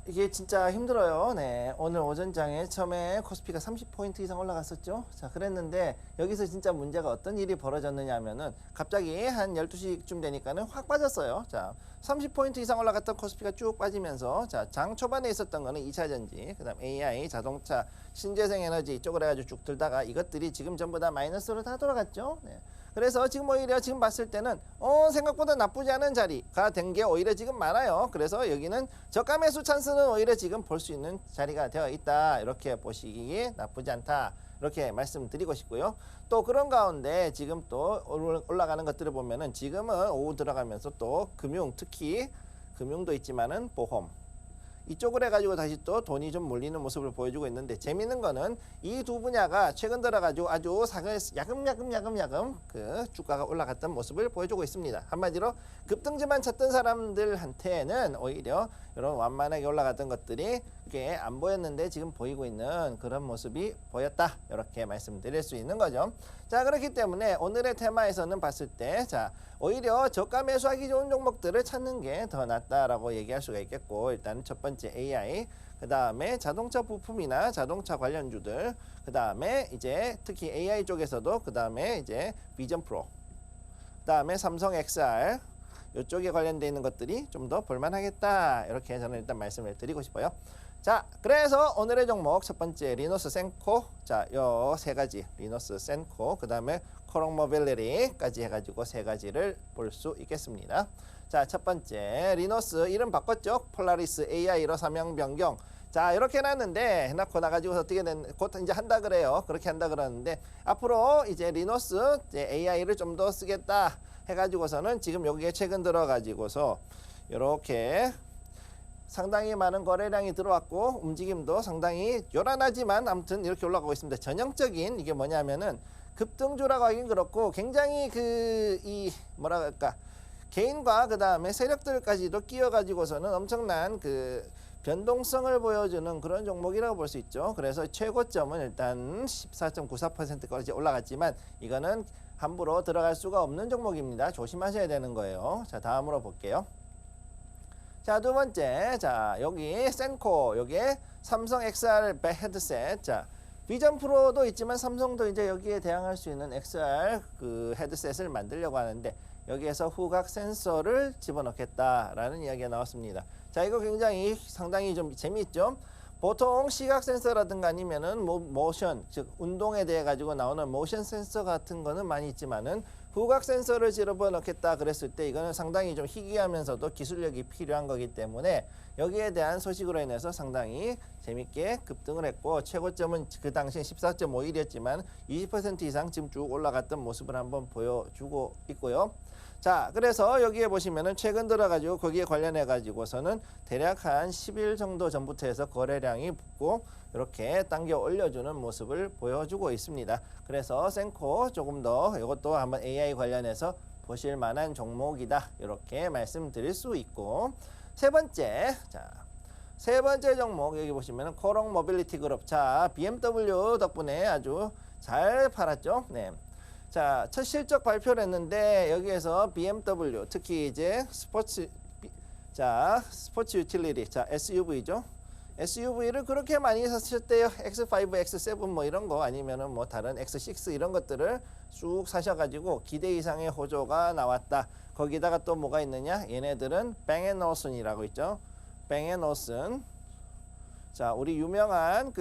이게 진짜 힘들어요. 네, 오늘 오전장에 처음에 코스피가 30포인트 이상 올라갔었죠. 자, 그랬는데 여기서 진짜 문제가 어떤 일이 벌어졌느냐 하면은 갑자기 한 12시쯤 되니까는 확 빠졌어요. 자, 30포인트 이상 올라갔던 코스피가 쭉 빠지면서 자, 장 초반에 있었던 거는 2차전지, 그다음 AI, 자동차, 신재생에너지 이쪽으로 해가지고 쭉 들다가 이것들이 지금 전부 다 마이너스로 다 돌아갔죠. 네. 그래서 지금 오히려 지금 봤을 때는 생각보다 나쁘지 않은 자리가 된 게 오히려 지금 많아요. 그래서 여기는 저가 매수 찬스는 오히려 지금 볼 수 있는 자리가 되어 있다. 이렇게 보시기에 나쁘지 않다. 이렇게 말씀드리고 싶고요. 또 그런 가운데 지금 또 올라가는 것들을 보면은 지금은 오후 들어가면서 또 금융, 특히 금융도 있지만은 보험 이쪽으로 해가지고 다시 또 돈이 좀 몰리는 모습을 보여주고 있는데 재미있는 거는 이 두 분야가 최근 들어가지고 아주 야금야금 그 주가가 올라갔던 모습을 보여주고 있습니다. 한마디로 급등주만 찾던 사람들한테는 오히려 이런 완만하게 올라갔던 것들이 이게 안 보였는데 지금 보이고 있는 그런 모습이 보였다. 이렇게 말씀드릴 수 있는 거죠. 자, 그렇기 때문에 오늘의 테마에서는 봤을 때 자, 오히려 저가 매수하기 좋은 종목들을 찾는 게 더 낫다라고 얘기할 수가 있겠고 일단 첫 번째 번째 AI, 그 다음에 자동차 부품이나 자동차 관련주들, 그 다음에 이제 특히 AI 쪽에서도 그 다음에 이제 비전 프로, 그 다음에 삼성 XR 이쪽에 관련되어 있는 것들이 좀 더 볼만하겠다. 이렇게 저는 일단 말씀을 드리고 싶어요. 자, 그래서 오늘의 종목 첫 번째 리노스 센코, 자, 요 세 가지 리노스 센코, 그 다음에 코롱 모빌리티까지 해가지고 세 가지를 볼 수 있겠습니다. 자, 첫 번째 리노스 이름 바꿨죠? 폴라리스 AI로 사명 변경. 자, 이렇게 해놨는데 해놓고 나가지고 어떻게 곧 이제 한다 그래요. 그렇게 한다 그러는데 앞으로 이제 리노스 이제 AI를 좀 더 쓰겠다 해가지고서는 지금 여기에 최근 들어가지고서 이렇게 상당히 많은 거래량이 들어왔고 움직임도 상당히 요란하지만 아무튼 이렇게 올라가고 있습니다. 전형적인 이게 뭐냐면은 급등주라고 하긴 그렇고 굉장히 이 뭐라 그럴까 개인과 그 다음에 세력들까지도 끼어가지고서는 엄청난 변동성을 보여주는 그런 종목이라고 볼 수 있죠. 그래서 최고점은 일단 14.94%까지 올라갔지만 이거는 함부로 들어갈 수가 없는 종목입니다. 조심하셔야 되는 거예요. 자, 다음으로 볼게요. 자, 두 번째, 자, 여기 센코, 여기에 삼성 XR 헤드셋. 자, 비전 프로도 있지만 삼성도 이제 여기에 대항할 수 있는 XR 헤드셋을 만들려고 하는데 여기에서 후각 센서를 집어넣겠다라는 이야기가 나왔습니다. 자, 이거 굉장히 상당히 좀 재미있죠? 보통 시각 센서라든가 아니면은 모션, 즉 운동에 대해 가지고 나오는 모션 센서 같은 거는 많이 있지만은 후각 센서를 집어넣겠다 그랬을 때 이거는 상당히 좀 희귀하면서도 기술력이 필요한 거기 때문에 여기에 대한 소식으로 인해서 상당히 재밌게 급등을 했고 최고점은 그 당시에 14.51이었지만 20% 이상 지금 쭉 올라갔던 모습을 한번 보여주고 있고요. 자, 그래서 여기에 보시면은 최근 들어가지고 거기에 관련해 가지고서는 대략 한 10일 정도 전부터 해서 거래량이 붙고 이렇게 당겨 올려주는 모습을 보여주고 있습니다. 그래서 센코 조금 더 이것도 한번 AI 관련해서 보실 만한 종목이다. 이렇게 말씀드릴 수 있고 세 번째, 자, 세 번째 종목 여기 보시면은 코롱 모빌리티 그룹. 자, BMW 덕분에 아주 잘 팔았죠. 네. 자, 첫 실적 발표를 했는데 여기에서 BMW 특히 이제 스포츠 유틸리티, 자, SUV죠. SUV를 그렇게 많이 사셨대요. X5, X7 뭐 이런 거 아니면은 뭐 다른 X6 이런 것들을 쭉 사셔가지고 기대 이상의 호조가 나왔다. 거기다가 또 뭐가 있느냐? 얘네들은 뱅앤올슨이라고 있죠. 뱅앤올슨. 자, 우리 유명한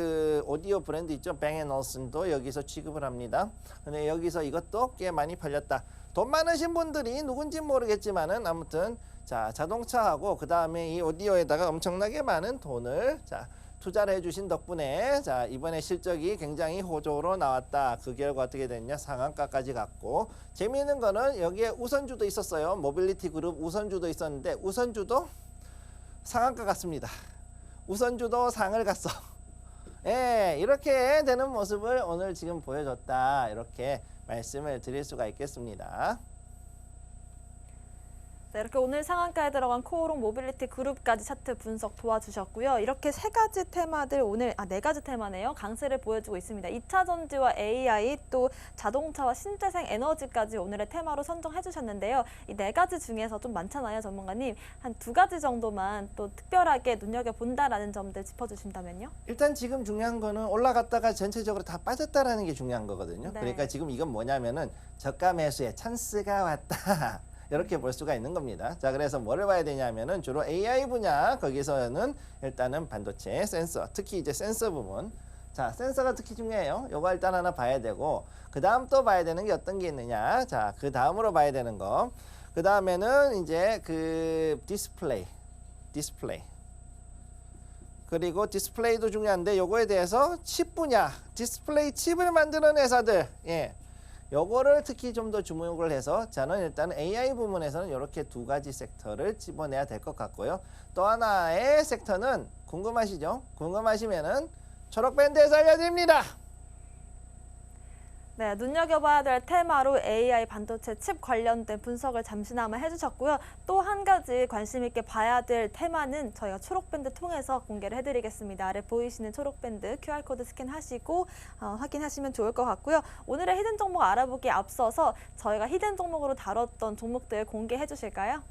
오디오 브랜드 있죠. 뱅앤올슨도 여기서 취급을 합니다. 근데 여기서 이것도 꽤 많이 팔렸다. 돈 많으신 분들이 누군지 모르겠지만은 아무튼 자, 자동차하고 그 다음에 이 오디오에다가 엄청나게 많은 돈을 투자를 해주신 덕분에 자, 이번에 실적이 굉장히 호조로 나왔다. 그 결과 어떻게 됐냐? 상한가까지 갔고 재미있는 거는 여기에 우선주도 있었어요. 모빌리티 그룹 우선주도 있었는데 우선주도 상한가 갔습니다. 우선주도 상을 갔어. 예, 이렇게 되는 모습을 오늘 지금 보여줬다. 이렇게 말씀을 드릴 수가 있겠습니다. 네, 이렇게 오늘 상한가에 들어간 코오롱 모빌리티 그룹까지 차트 분석 도와주셨고요. 이렇게 세 가지 테마들 오늘 네 가지 테마네요. 강세를 보여주고 있습니다. 2차 전지와 AI 또 자동차와 신재생 에너지까지 오늘의 테마로 선정해 주셨는데요. 이 네 가지 중에서 좀 많잖아요, 전문가님. 한 두 가지 정도만 또 특별하게 눈여겨본다라는 점들 짚어주신다면요. 일단 지금 중요한 거는 올라갔다가 전체적으로 다 빠졌다라는 게 중요한 거거든요. 네. 그러니까 지금 이건 뭐냐면은 저가 매수의 찬스가 왔다. 이렇게 볼 수가 있는 겁니다. 자, 그래서 뭐를 봐야 되냐면은 주로 AI 분야 거기서는 일단은 반도체, 센서, 특히 이제 센서 부분. 자, 센서가 특히 중요해요. 요거 일단 하나 봐야 되고 그 다음 또 봐야 되는 게 어떤 게 있느냐. 자, 그 다음으로 봐야 되는 거. 그 다음에는 이제 디스플레이. 그리고 디스플레이도 중요한데 요거에 대해서 칩 분야, 디스플레이 칩을 만드는 회사들. 예. 요거를 특히 좀 더 주목을 해서 저는 일단 AI 부문에서는 이렇게 두 가지 섹터를 집어내야 될 것 같고요. 또 하나의 섹터는 궁금하시죠? 궁금하시면은 초록밴드에서 알려드립니다. 네, 눈여겨봐야 될 테마로 AI 반도체 칩 관련된 분석을 잠시나마 해주셨고요. 또 한 가지 관심 있게 봐야 될 테마는 저희가 초록밴드 통해서 공개를 해드리겠습니다. 아래 보이시는 초록밴드 QR코드 스캔하시고 확인하시면 좋을 것 같고요. 오늘의 히든 종목 알아보기에 앞서서 저희가 히든 종목으로 다뤘던 종목들 공개해 주실까요?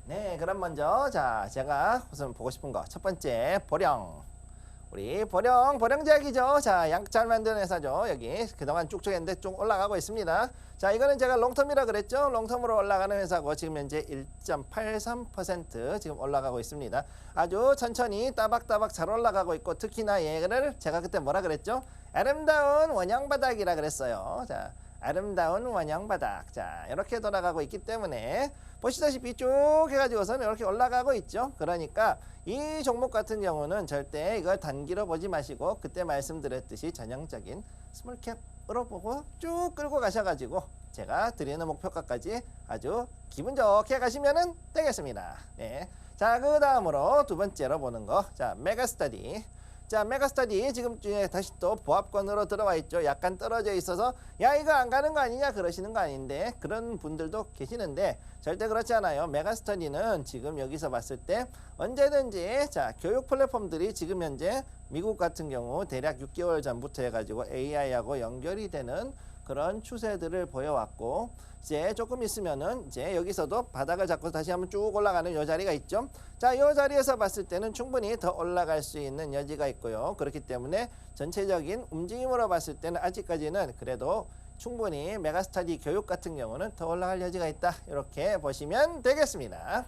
네, 그럼 먼저 자 제가 우선 보고 싶은 거 첫 번째 보령. 우리 보령제약이죠. 자, 약 잘 만드는 회사죠. 여기 그동안 쭉쭉 했는데 쭉 올라가고 있습니다. 자, 이거는 제가 롱텀이라 그랬죠. 롱텀으로 올라가는 회사고 지금 현재 1.83% 지금 올라가고 있습니다. 아주 천천히 따박따박 잘 올라가고 있고 특히나 얘를 제가 그때 뭐라 그랬죠? 아름다운 원형바닥이라 그랬어요. 자, 아름다운 원형바닥. 자, 이렇게 돌아가고 있기 때문에 보시다시피 쭉 해가지고서는 이렇게 올라가고 있죠. 그러니까 이 종목 같은 경우는 절대 이걸 단기로 보지 마시고 그때 말씀드렸듯이 전형적인 스몰캡으로 보고 쭉 끌고 가셔가지고 제가 드리는 목표가까지 아주 기분 좋게 가시면 되겠습니다. 네. 자, 그 다음으로 두 번째로 보는 거. 자, 메가스터디. 자, 메가스터디 지금 다시 또 보합권으로 들어와 있죠. 약간 떨어져 있어서 야 이거 안 가는 거 아니냐 그러시는 거 아닌데 그런 분들도 계시는데 절대 그렇지 않아요. 메가스터디는 지금 여기서 봤을 때 언제든지 자 교육 플랫폼들이 지금 현재 미국 같은 경우 대략 6개월 전부터 해가지고 AI하고 연결이 되는 그런 추세들을 보여왔고 이제 조금 있으면은 이제 여기서도 바닥을 잡고 다시 한번 쭉 올라가는 요 자리가 있죠. 자, 요 자리에서 봤을 때는 충분히 더 올라갈 수 있는 여지가 있고요. 그렇기 때문에 전체적인 움직임으로 봤을 때는 아직까지는 그래도 충분히 메가스터디 교육 같은 경우는 더 올라갈 여지가 있다. 이렇게 보시면 되겠습니다.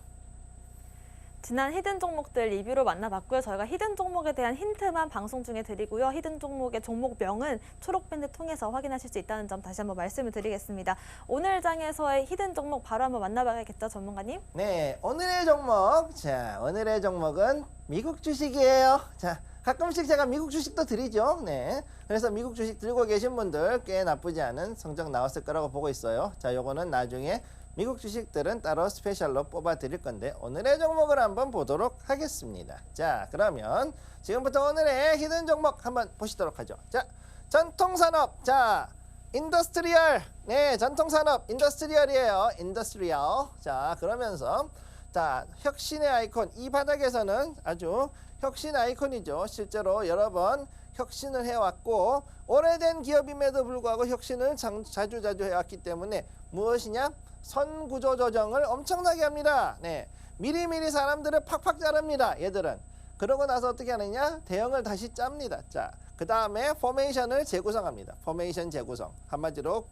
지난 히든 종목들 리뷰로 만나봤고요. 저희가 히든 종목에 대한 힌트만 방송 중에 드리고요. 히든 종목의 종목명은 초록밴드 통해서 확인하실 수 있다는 점 다시 한번 말씀을 드리겠습니다. 오늘 장에서의 히든 종목 바로 한번 만나봐야겠죠, 전문가님? 네, 오늘의 종목. 자, 오늘의 종목은 미국 주식이에요. 자, 가끔씩 제가 미국 주식도 드리죠. 네. 그래서 미국 주식 들고 계신 분들 꽤 나쁘지 않은 성적 나왔을 거라고 보고 있어요. 자, 요거는 나중에 미국 주식들은 따로 스페셜로 뽑아 드릴 건데 오늘의 종목을 한번 보도록 하겠습니다. 자, 그러면 지금부터 오늘의 히든 종목 한번 보시도록 하죠. 자, 전통산업. 자, 인더스트리얼. 네, 전통산업 인더스트리얼이에요. 인더스트리얼. 자, 그러면서 자, 혁신의 아이콘. 이 바닥에서는 아주 혁신 아이콘이죠. 실제로 여러 번 혁신을 해왔고 오래된 기업임에도 불구하고 혁신을 자주 해왔기 때문에 무엇이냐? 선구조 조정을 엄청나게 합니다. 네, 미리미리 사람들을 팍팍 자릅니다. 얘들은. 그러고 나서 어떻게 하느냐? 대형을 다시 짭니다. 자, 그 다음에 포메이션을 재구성합니다. 포메이션 재구성. 한마디로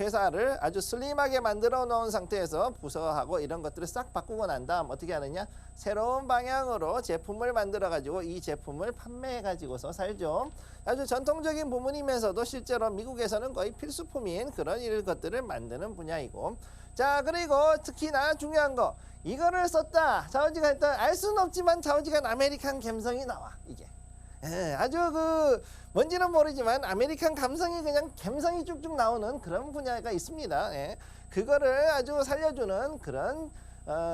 회사를 아주 슬림하게 만들어 놓은 상태에서 부서하고 이런 것들을 싹 바꾸고 난 다음 어떻게 하느냐? 새로운 방향으로 제품을 만들어 가지고 이 제품을 판매해 가지고서 살죠. 아주 전통적인 부문이면서도 실제로 미국에서는 거의 필수품인 그런 것들을 만드는 분야이고, 자, 그리고 특히나 중요한 거, 이거를 썼다 좌우지간 했다 알 수는 없지만 좌우지간 아메리칸 감성이 나와. 이게 아주 뭔지는 모르지만 아메리칸 감성이 그냥 감성이 쭉쭉 나오는 그런 분야가 있습니다. 그거를 아주 살려주는 그런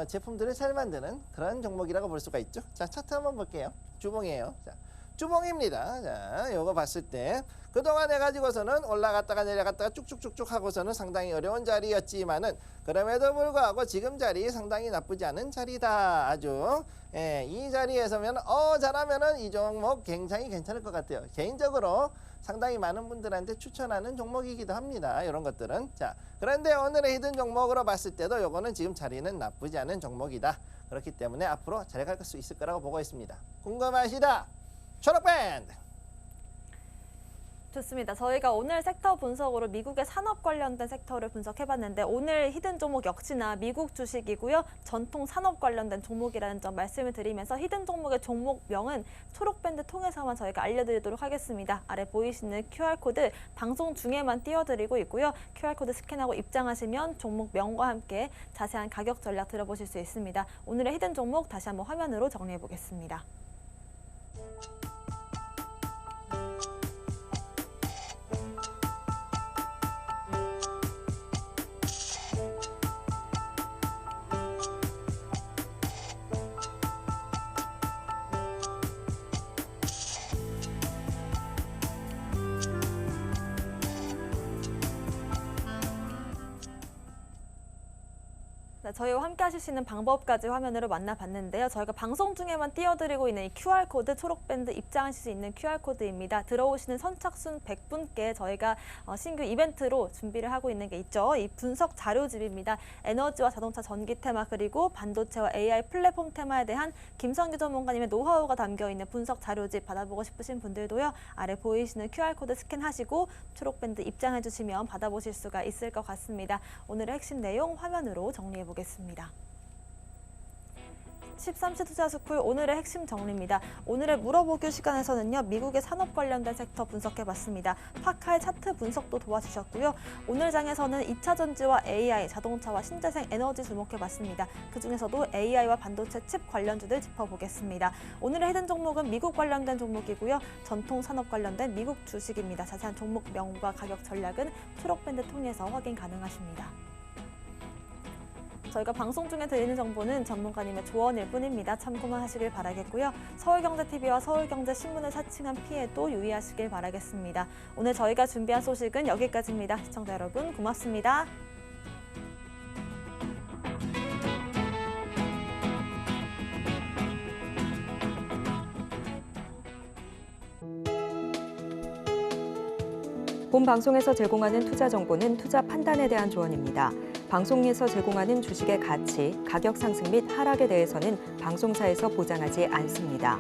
제품들을 잘 만드는 그런 종목이라고 볼 수가 있죠. 자, 차트 한번 볼게요. 주봉이에요. 자, 주봉입니다. 자, 요거 봤을 때 그동안 해가지고서는 올라갔다가 내려갔다가 쭉쭉쭉쭉 하고서는 상당히 어려운 자리였지만은 그럼에도 불구하고 지금 자리 상당히 나쁘지 않은 자리다. 아주 이 자리에 서면 잘하면은 이 종목 굉장히 괜찮을 것 같아요. 개인적으로 상당히 많은 분들한테 추천하는 종목이기도 합니다. 이런 것들은. 자, 그런데 오늘의 히든 종목으로 봤을 때도 요거는 지금 자리는 나쁘지 않은 종목이다. 그렇기 때문에 앞으로 잘 갈 수 있을 거라고 보고 있습니다. 궁금하시다? 초록밴드! 좋습니다. 저희가 오늘 섹터 분석으로 미국의 산업 관련된 섹터를 분석해봤는데 오늘 히든 종목 역시나 미국 주식이고요. 전통 산업 관련된 종목이라는 점 말씀을 드리면서 히든 종목의 종목명은 초록밴드 통해서만 저희가 알려드리도록 하겠습니다. 아래 보이시는 QR코드 방송 중에만 띄워드리고 있고요. QR코드 스캔하고 입장하시면 종목명과 함께 자세한 가격 전략 들어보실 수 있습니다. 오늘의 히든 종목 다시 한번 화면으로 정리해보겠습니다. 네, 저희와 함께 하실 수 있는 방법까지 화면으로 만나봤는데요. 저희가 방송 중에만 띄워드리고 있는 이 QR코드, 초록밴드 입장하실 수 있는 QR코드입니다. 들어오시는 선착순 100분께 저희가 신규 이벤트로 준비를 하고 있는 게 있죠. 이 분석 자료집입니다. 에너지와 자동차 전기 테마 그리고 반도체와 AI 플랫폼 테마에 대한 김성규 전문가님의 노하우가 담겨있는 분석 자료집 받아보고 싶으신 분들도요. 아래 보이시는 QR코드 스캔하시고 초록밴드 입장해주시면 받아보실 수가 있을 것 같습니다. 오늘의 핵심 내용 화면으로 정리해보겠습니다. 13시 투자스쿨 오늘의 핵심 정리입니다. 오늘의 물어보기 시간에서는요. 미국의 산업 관련된 섹터 분석해봤습니다. 파카의 차트 분석도 도와주셨고요. 오늘 장에서는 2차 전지와 AI, 자동차와 신재생 에너지 주목해봤습니다. 그중에서도 AI와 반도체 칩 관련주들 짚어보겠습니다. 오늘의 헤든 종목은 미국 관련된 종목이고요. 전통 산업 관련된 미국 주식입니다. 자세한 종목 명부와 가격 전략은 초록밴드 통해서 확인 가능하십니다. 저희가 방송 중에 드리는 정보는 전문가님의 조언일 뿐입니다. 참고만 하시길 바라겠고요. 서울경제TV와 서울경제신문을 사칭한 피해도 유의하시길 바라겠습니다. 오늘 저희가 준비한 소식은 여기까지입니다. 시청자 여러분 고맙습니다. 본 방송에서 제공하는 투자 정보는 투자 판단에 대한 조언입니다. 방송에서 제공하는 주식의 가치, 가격 상승 및 하락에 대해서는 방송사에서 보장하지 않습니다.